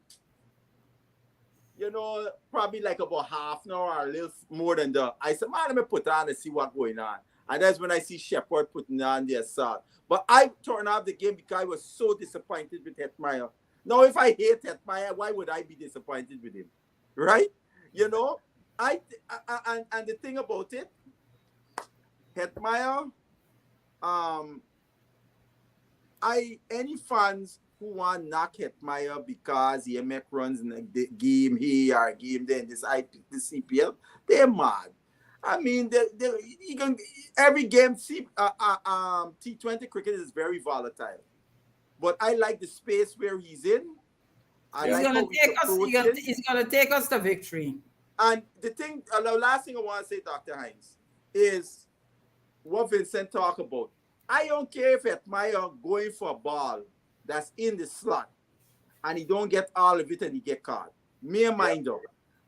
probably like about half an hour or a little more than that. I said, man, let me put on and see what's going on. And that's when I see Shepard putting on the assault. But I turned off the game because I was so disappointed with Hetmeyer. Now, if I hate Hetmeyer, why would I be disappointed with him? Right? And the thing about it, Hetmeyer, any fans who want to knock Hetmeyer because he make runs in the game here or game there in this CPL, they're mad. I mean, every game, T20 cricket is very volatile. But I like the space where he's in. He's going to take us to victory. And the last thing I want to say, Dr. Hines, is what Vincent talked about. I don't care if Hetmeyer going for a ball that's in the slot and he don't get all of it and he get caught. Me and mine though.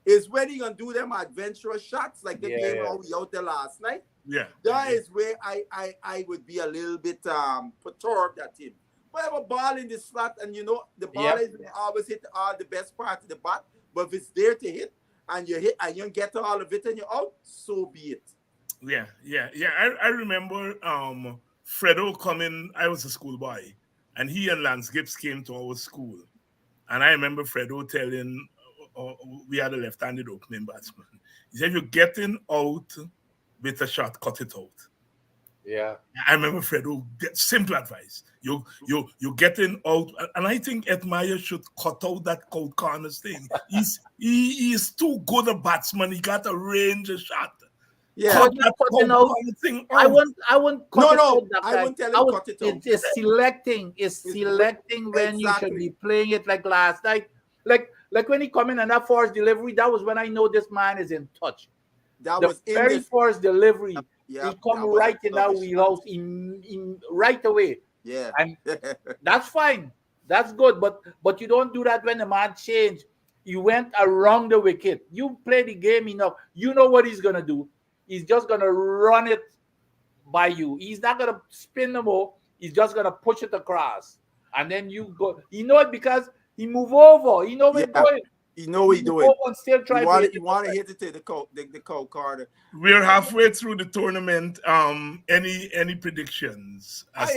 Is when he gonna do them adventurous shots like the game we out there last night. Yeah. That is where I would be a little bit perturbed at him. But have a ball in the slot and the ball is always hit all the best part of the bat. But if it's there to hit and you hit and you get all of it and you're out, so be it. Yeah. I remember Fredo coming. I was a schoolboy, and he and Lance Gibbs came to our school. And I remember Fredo telling, we had a left-handed opening batsman. He said, "If you're getting out with a shot, cut it out." Yeah. I remember Fredo get simple advice. You're getting out, and I think Ed Meyer should cut out that cold corners thing. He is too good a batsman. He got a range of shot. Yeah. Cut that cold corner thing out. I won't cut it out that I time. won't tell him cut it out. It's selecting. It's selecting when you should be playing it like last night. Like when he come in and that forced delivery, that was when I know this man is in touch. That The was in very this. first delivery. Yeah, He come that was right a in that rubbish wheelhouse in right away. Yeah. And that's fine. That's good. But you don't do that when the man changed. You went around the wicket. You play the game enough. You know what he's gonna do. He's just gonna run it by you. He's not gonna spin the ball. He's just gonna push it across. And then you go. You know it because he move over. You know what he's doing. You know what he's doing. Still try You want to hit it to the cold Carter. We're halfway through the tournament. Any predictions? I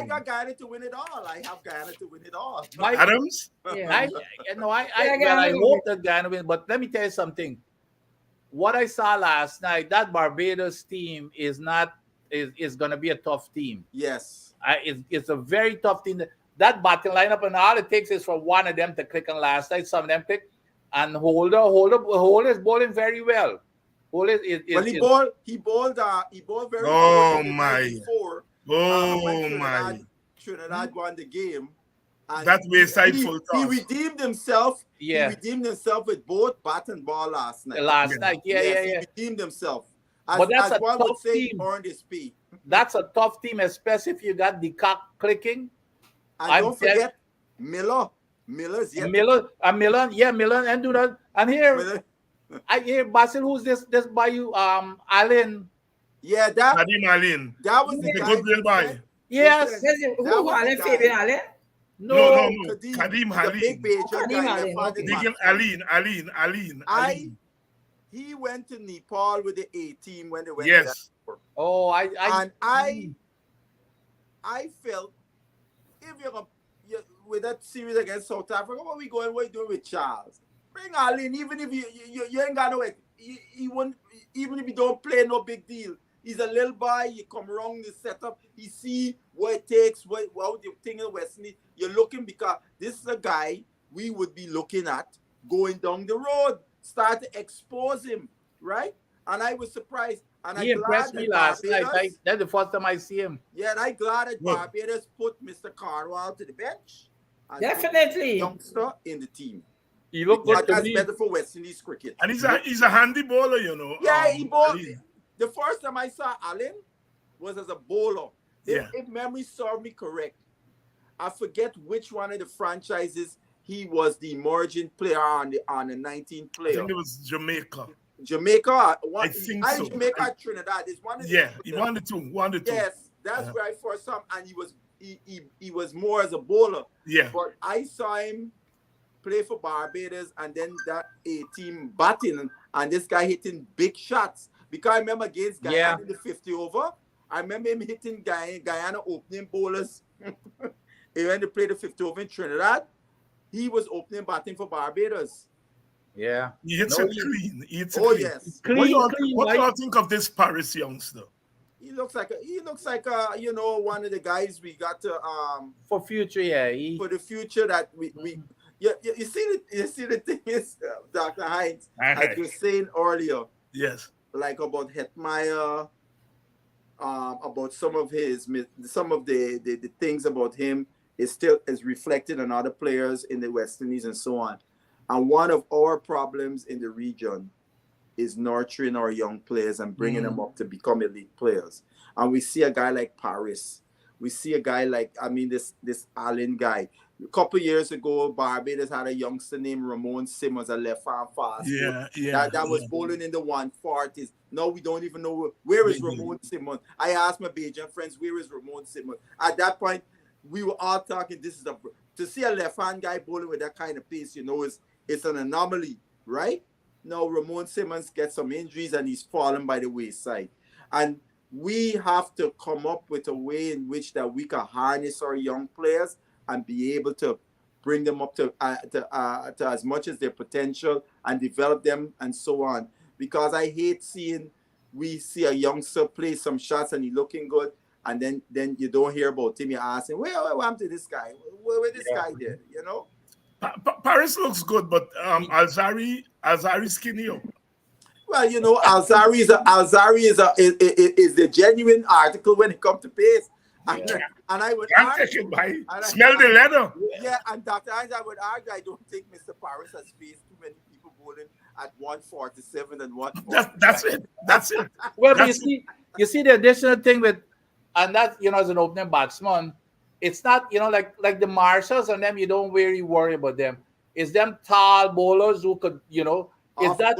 got Guyana to win it all. I have Guyana to win it all. Adams? I hope that Guyana win. But let me tell you something. What I saw last night, that Barbados team is going to be a tough team. Yes. It's a very tough team. That batting lineup, and all it takes is for one of them to click on last night. Some of them click, and Holder is bowling very well. Holder is he bowled very well. Oh my! Trinidad won the game. And that wayside full toss. He redeemed himself. Yeah. He redeemed himself with both bat and ball last night. He redeemed himself. But that's a one tough would say, team. Earned his fee. That's a tough team, especially if you got the cock clicking. And don't forget Miller. Miller's yet. Miller, and do that. And here, I hear Basil, who's this by you? Allen. Yeah, that Kadim Allen. That was the good real boy. Yes. Who Allen? Fabian Allen? No. Kadim Allen. Kadim Allen. He went to Nepal with the A team when they went. Yes. I felt if you're with that series against South Africa, what are you doing with Charles? Bring Allen, even if you ain't got no way. He won't, even if you don't play, no big deal. He's a little boy. You come around the setup. He see what it takes. What the thing in West Indies. You're looking because this is a guy we would be looking at going down the road. Start to expose him, right? And I was surprised. And he impressed me last night. That's the first time I see him. Yeah, and I'm glad that Barbados put Mr. Carwell to the bench. Definitely. Youngster in the team. He looked good to me. That's better for West Indies cricket. And he's a handy bowler, you know. Yeah, he bowled. The first time I saw Allen was as a bowler. If memory serves me correct, I forget which one of the franchises he was the emerging player on the 19th player. I think it was Jamaica. I think so. Jamaica, Trinidad. It's one of the he won the two. Yes, that's where I first saw him, and he was more as a bowler. Yeah. But I saw him play for Barbados, and then that A team batting, and this guy hitting big shots. Because I remember against Guyana in the 50 over, I remember him hitting Guyana opening bowlers. When they played the 50 over in Trinidad, he was opening batting for Barbados. Yeah. He hits it clean. Yes. What do you think of this Paris youngster? He looks like one of the guys we got to for future, for the future that we you see the thing is, Dr. Hines, as you were saying earlier. Yes. Like about Hetmeyer, about some of the things about him is reflected on other players in the West Indies and so on. And one of our problems in the region is nurturing our young players and bringing them up to become elite players. And we see a guy like Paris. We see a guy like, this Allen guy. A couple years ago, Barbados had a youngster named Ramon Simmons, a left-arm fast. That was bowling in the 140s. Now we don't even know where is Ramon Simmons. I asked my Bajan friends, where is Ramon Simmons? At that point, we were all talking, to see a left-hand guy bowling with that kind of pace, it's an anomaly, right? Now Ramon Simmons gets some injuries and he's fallen by the wayside. And we have to come up with a way in which that we can harness our young players and be able to bring them up to as much as their potential and develop them and so on. Because I hate seeing we see a youngster play some shots and he's looking good, and then you don't hear about him. You're asking, what happened to this guy? Where this guy did? You know? Paris looks good, but Alzari skinny up. Well, you know, Alzari is the genuine article when it comes to pace. And I would argue, smell the leather. Yeah, and Dr. Hines, I would argue, I don't think Mr. Paris has faced too many people bowling at 147 and 145. That's it. Well, but you see the additional thing with, and that, you know, as an opening batsman, it's not, you know, like the Marshalls and them, you don't really worry about them. It's them tall bowlers who could, you know, is that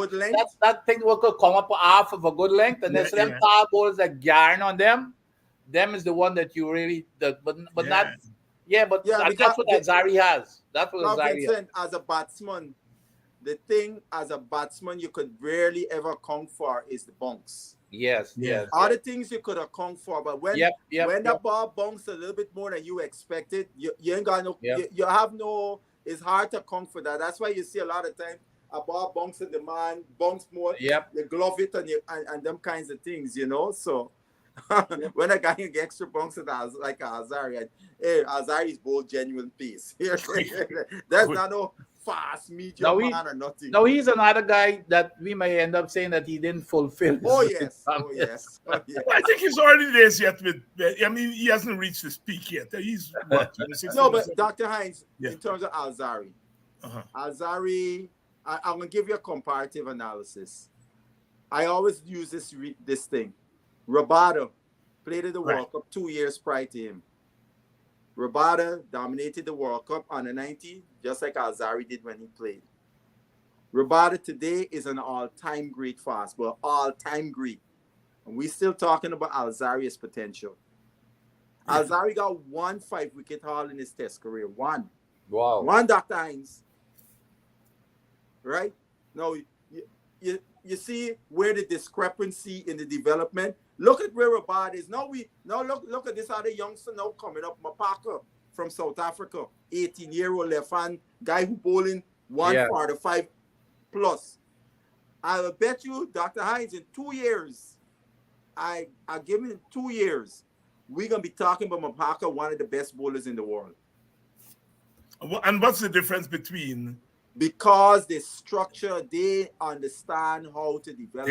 thing what could come up half of a good length, and there's them tall bowlers that yarn on them. Them is the one that you really, that's what Alzari has. That's what Alzari has. As a batsman, the thing as a batsman you could rarely ever account for is the bunks. Yes. Other things you could account for, but when the ball bunks a little bit more than you expected, you ain't got no. You have no. It's hard to account for that. That's why you see a lot of times a ball bunks and the man bunks more. You glove it and them kinds of things, you know. So when a guy get extra bunks like Alzari, Alzari's both genuine pace. There's not no fast, medium man or nothing. No, he's another guy that we may end up saying that he didn't fulfill. Oh yes. I think he's already there yet. I mean, he hasn't reached his peak yet. He's what, 26, no, but Dr. Hines, in terms of Alzari, Alzari, I'm gonna give you a comparative analysis. I always use this thing. Rabada played in the World Cup 2 years prior to him. Rabada dominated the World Cup under 90, just like Alzari did when he played. Rabada today is an all-time great fastball, all-time great. And we're still talking about Alzari's potential. Alzari got 1 5-wicket haul in his Test career. One. Wow. One, Dr. Hines. Right? No, you see where the discrepancy in the development. Look at where Rabada is. Now look at this other youngster now coming up, Mapaka from South Africa, 18-year-old left-hand guy who bowling 145 plus. I will bet you, Dr. Hines, in 2 years, I give him 2 years, we're gonna be talking about Mapaka, one of the best bowlers in the world. And what's the difference between? Because the structure, they understand how to develop.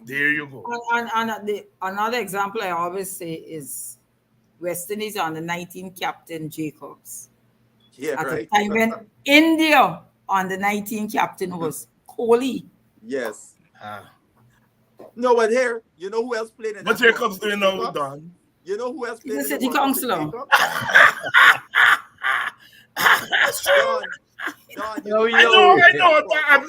There you go. And another example I always say is West Indies on the 19 captain Jacobs. Yeah, at right. the time when India on the 19 captain was Kohli. Yes. No, but here, you know who else played in that? What Jacobs doing now, Don? You know who else played He's in a city councillor. Don, I know.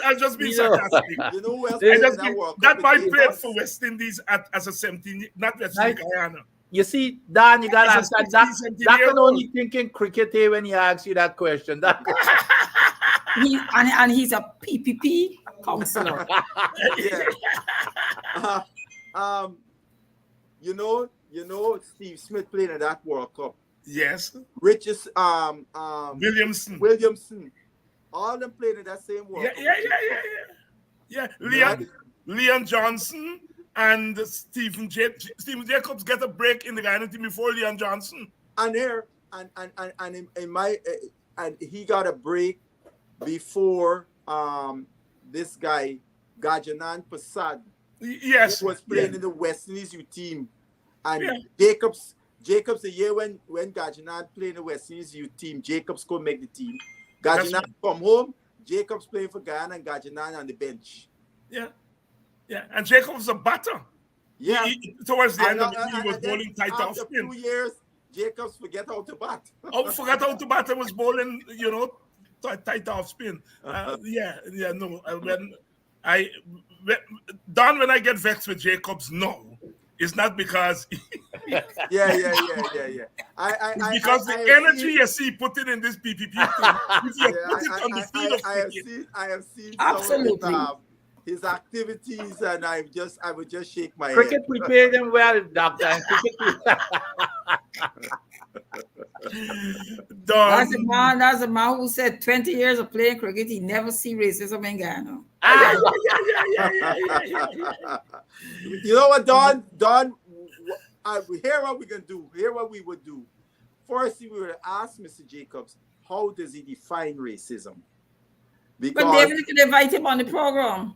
I'm just being sarcastic. You know who else played in that World Cup? That boy played for West Indies as a 17, not West Indies, Guyana. You see, Dan, you got to understand that can only thinking cricket here when he asks you that question. And he's a PPP councillor. You know, Steve Smith played in that World Cup. Yes. Richards, Williamson. All of them played in that same World Cup. Yeah. Leon Johnson and Stephen Jacobs get a break in the Guyana team before Leon Johnson. And here, and he got a break before this guy Gajanan Prasad. Yes, who was playing in the West Indies U team, and Jacobs the year when Gajanan played in the West Indies U team, Jacobs couldn't make the team. Gajanan come home, Jacobs playing for Guyana and Gajanan on the bench. Yeah, and Jacobs a batter. Yeah, towards the end of the year, he was bowling tight off spin. 2 years, Jacobs forget how to bat. Forgot how to bat and was bowling, tight off spin. When I get vexed with Jacobs, no, it's not because. Yeah. It's because the energy you see putting in this PPP thing, if you put it on the field of cricket. I have seen absolutely. his activities, and I would just shake my Cricket head. prepared them well, Doctor. And cricket That's the man. That's the man who said 20 years of playing cricket, he never see racism in Ghana. You know what, Don? Here what we can do. Here what we would do. First, we would ask Mr. Jacobs, how does he define racism? Because But David could invite him on the program.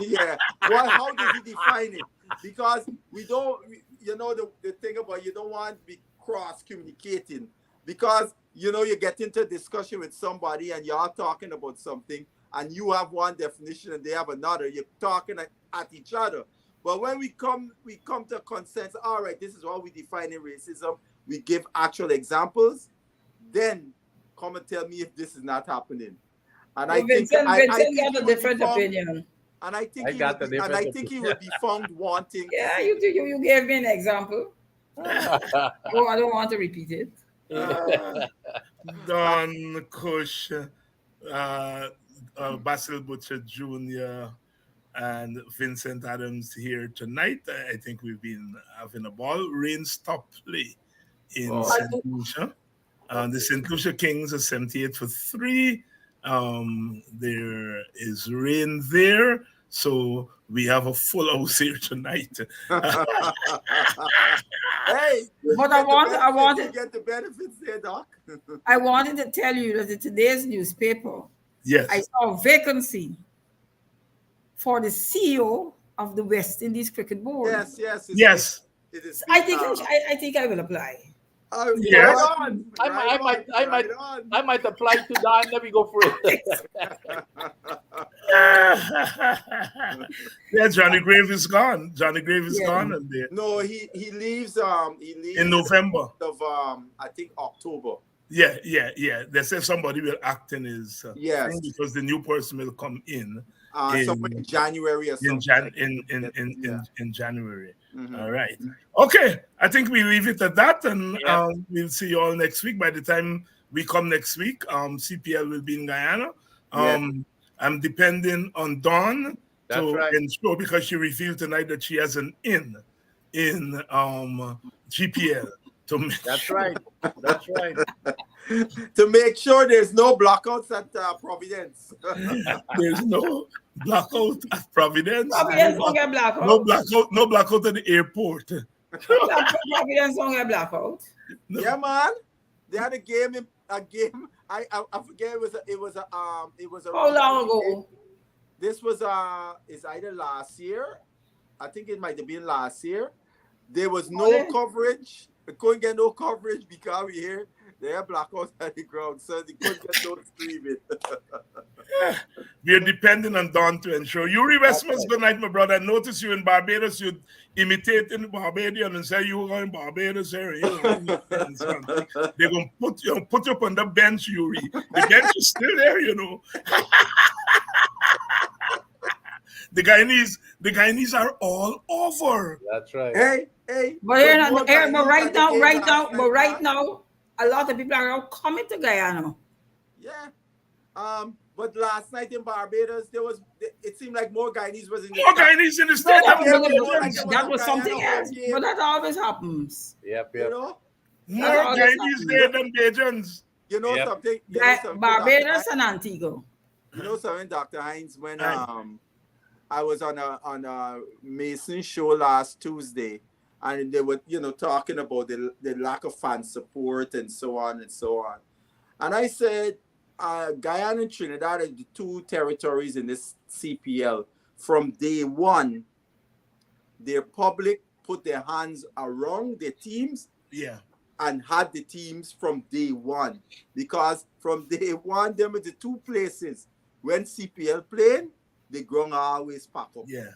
yeah. Well, how does he define it? Because we don't, you know, the thing about you don't want to be cross communicating, because you know you get into a discussion with somebody and you're talking about something and you have one definition and they have another. You're talking at each other. But when we come to a consensus. All right, this is what we define in racism. We give actual examples. Then come and tell me if this is not happening. And I think Vincent I got think a different opinion. And I think he would be found wanting. Yeah, you gave me an example. Oh, I don't want to repeat it. Don Cush, Basil Butcher Jr., and Vincent Adams here tonight. I think we've been having a ball. Rain stopped play in St. Lucia. The St. Lucia Kings are 78 for 3. There is rain there, so we have a full house here tonight. Hey, but I wanted to get the benefits there, Doc. I wanted to tell you that in today's newspaper, yes, I saw a vacancy for the CEO of the West Indies Cricket Board. Yes. It is. I think I will apply. Yes. I might apply to Don. Let me go for it. Yeah, Johnny Grave is gone. Johnny Grave is gone. And no, he leaves. He leaves in November of I think October. Yeah. They say somebody will act in his thing because the new person will come in. Somewhere in January or something. In January. Mm-hmm. All right. Okay. I think we leave it at that, and we'll see you all next week. By the time we come next week, CPL will be in Guyana. I'm depending on Dawn to ensure, because she revealed tonight that she has an in GPL. That's right. To make sure there's no blackouts at Providence. There's no blackout at Providence. Providence don't get blackout. No blackout at the airport. Providence don't get blackout. No. Yeah, man. They had a game. I forget. It was a. How long ago? This was is either last year. I think it might have been last year. There was no coverage. We couldn't get no coverage because we here. They have blackouts at the ground, so they couldn't get no streaming. We are depending on Don to ensure. Yuri Westman's good night, my brother. I noticed you in Barbados. You imitating Barbadian and say you were going Barbados area. They're going to put you up on the bench, Yuri. The bench is still there, you know. The Guyanese are all over. That's right. Hey. But right now, a lot of people are now coming to Guyana. Yeah. But last night in Barbados, it seemed like more Guyanese was in the Guyanese in the state. That was something else. But that always happens. Yep. You know? More Guyanese there than Bajans. You know something? Barbados and Antigua. You know something, Dr. Hines, when I was on a Mason show last Tuesday, and they were, talking about the lack of fan support and so on and so on. And I said, Guyana and Trinidad are the two territories in this CPL. From day one, their public put their hands around their teams and had the teams from day one. Because from day one, them are the two places when CPL playing, the ground always pack up. Yeah.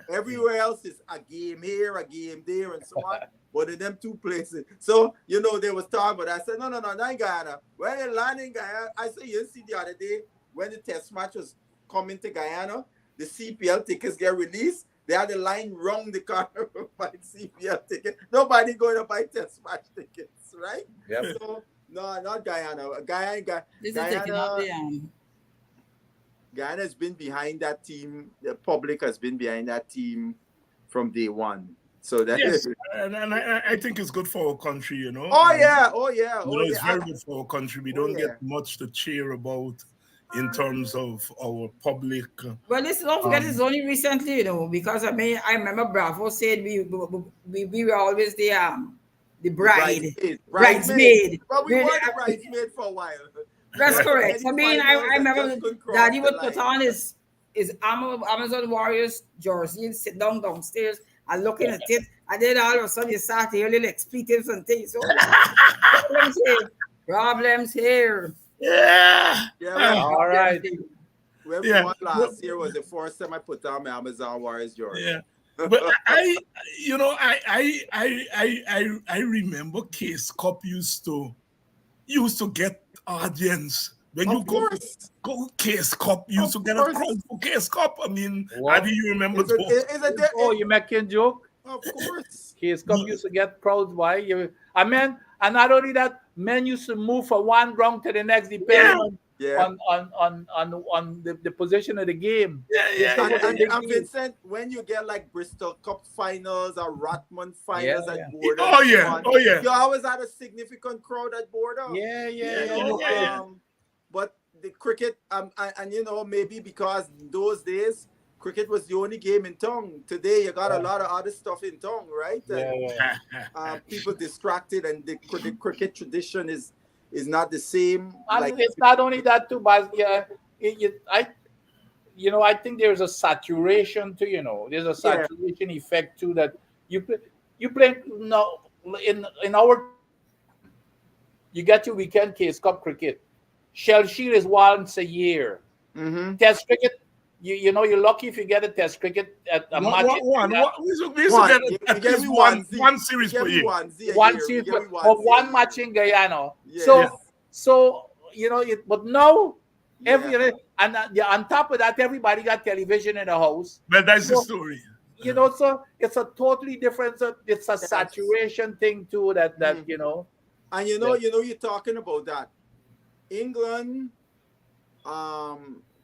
Everywhere else is a game here, a game there, and so on. But in them two places. So, they was talking about. I said, no, not in Guyana. When they land in Guyana, I said, you see the other day, when the test match was coming to Guyana, the CPL tickets get released. They had the line round the corner to buy CPL tickets. Nobody going to buy test match tickets, right? Yep. So, no, not Guyana. Guyana. This is taking out Guyana has been behind that team. The public has been behind that team from day one. So that yes, and I think it's good for our country, you know. Oh And, yeah, oh yeah, you oh know, it's yeah. very good for our country. We Oh, don't yeah. get much to cheer about in terms of our public. Well, this don't forget it's only recently, you know, because I mean I remember Bravo said we were always the bride, bridesmaid. But we Really, were the bridesmaid for a while. that's correct. I mean, I Finals and remember just couldn't cross Daddy the would put line. on his Amazon Warriors jersey and sit down downstairs and looking at it, and then all of a sudden you start to hear little expletives and things. So problems here. Yeah. All right. When we won last year was the first time I put on my Amazon Warriors jersey. Yeah. But I remember Case Cup used to get audience. When you go Case Cup, you used to get a crowd for Case Cup. I mean, how do you remember those? Oh, you making joke? Of course. Case Cup used to get crowds. Why? I mean, and not only that, men used to move from one ground to the next depending on the position of the game. And Vincent, when you get like Bristol Cup finals or Rotman finals at Border, you always had a significant crowd at Border. But the cricket, and you know, maybe because those days cricket was the only game in town. Today you got a lot of other stuff in town, right? People distracted, and the cricket tradition is not the same. And it's not only that too, but I think there's a saturation too. There's a saturation effect too that you play in our you get your weekend Case Cup cricket. Shell Shield is once a year. Test cricket, you're lucky if you get a test cricket at a match. One series per year. One series one match in Guyana. So but now and on top of that, everybody got television in the house. But that's the story. So it's a totally different. It's a saturation thing too. That. And you're talking about that. England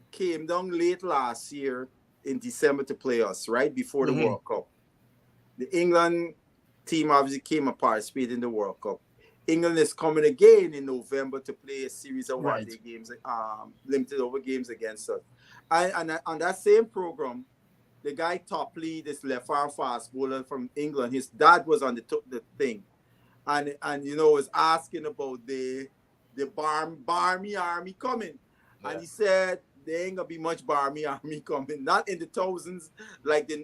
came down late last year in December to play us, right before the World Cup. The England team obviously came and participated in the World Cup. England is coming again in November to play a series of one-day games, limited over games against us. And on that same program, the guy Topley, this left-arm fast bowler from England, his dad was on the thing, and was asking about the Barmy Army coming, and he said there ain't gonna be much Barmy Army coming, not in the thousands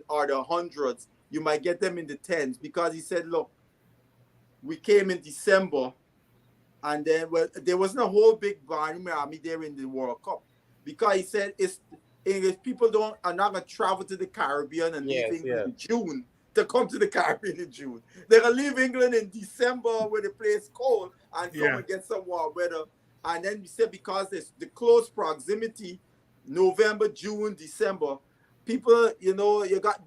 or the hundreds. You might get them in the tens, because he said, look, we came in December, and then there wasn't a whole big Barmy Army there in the World Cup, because he said English people are not gonna travel to the Caribbean and leave England in June to come to the Caribbean in June. They're gonna leave England in December where the place cold and come and get some warm weather. And then we said because there's the close proximity, November, June, December, people, you got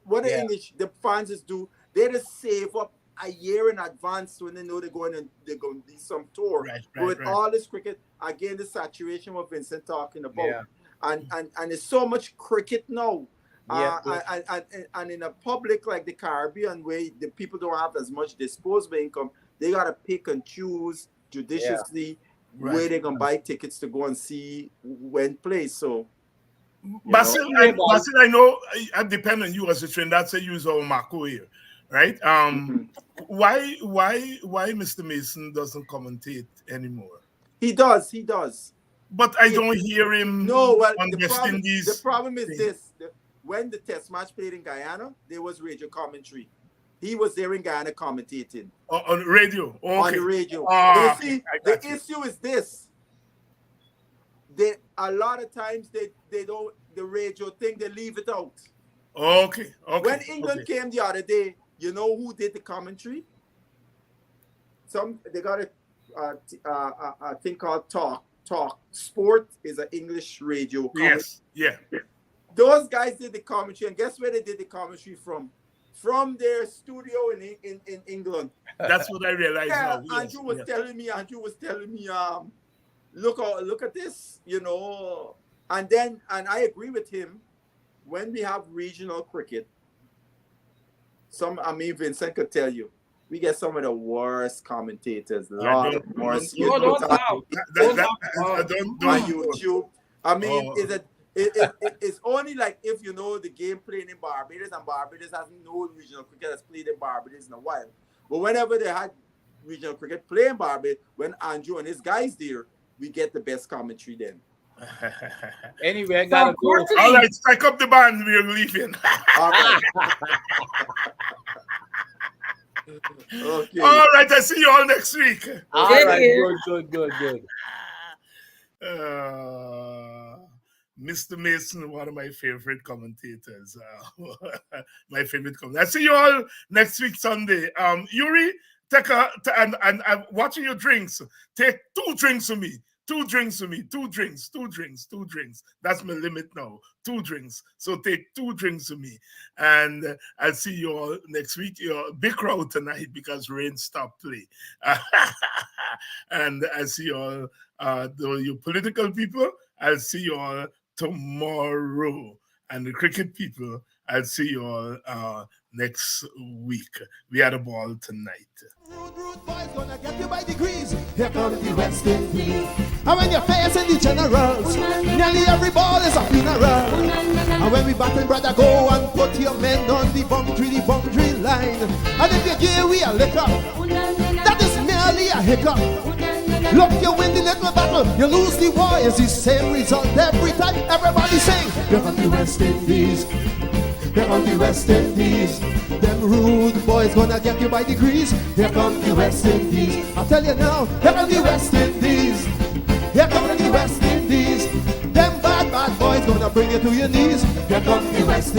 what the English, the fans do, they just save up a year in advance when they know they're going to do some tour. With all this cricket, again, the saturation what Vincent talking about. And there's so much cricket now. And in a public like the Caribbean, where the people don't have as much disposable income, they gotta pick and choose judiciously where they're gonna buy tickets to go and see when play. So, Basil, I know I depend on you as a trainer. That's a user of Marco here, right? Why Mr. Mason doesn't commentate anymore? He does. But I don't hear him. No, well, on the problem is this: when the test match played in Guyana, there was radio commentary. He was there in Guyana commentating on radio. Okay. On the radio. You see, the issue is this: a lot of times they don't the radio thing, they leave it out. Okay. When England came the other day, you know who did the commentary? They got a thing called Talk Sport is an English radio commentary. Yes. Those guys did the commentary, and guess where they did the commentary from? From their studio in England. That's what I realized now. Andrew was telling me, look at this, And I agree with him. When we have regional cricket, Vincent could tell you, we get some of the worst commentators. On YouTube. It's only like if you know the game playing in Barbados, and Barbados hasn't no regional cricket that's played in Barbados in a while. But whenever they had regional cricket playing Barbados, when Andrew and his guys there, we get the best commentary then. Anyway, I gotta go. All right, strike up the band. We're leaving. All right. Okay. All right, I see you all next week. All right, good. Mr. Mason, one of my favorite commentators. My favorite commentator. I see you all next week, Sunday. Yuri, and watching your drinks. Take 2 drinks for me. 2 drinks for me. 2 drinks. That's my limit now. 2 drinks. So take 2 drinks for me. And I'll see you all next week. You're a big crowd tonight because rain stopped play. And I see you all, you political people, I'll see you all tomorrow. And the cricket people, I'll see you all next week. We had a ball tonight. Rude boys gonna get you by degrees. Here comes the West Indies. And when you're facing the generals, nearly every ball is a funeral. And when we batting, brother, go and put your men on the boundary line. And if you give we a liquor, that is merely a hiccup. Look, you win the little battle, you lose the war. It's the same result every time. Everybody sing. Here comes the West Indies. Here come the West Indies. Them rude boys gonna get you by degrees. Here come the West Indies. I tell you now, here come the West Indies. Here come the West Indies. Them bad boys gonna bring you to your knees. Here come the West Indies.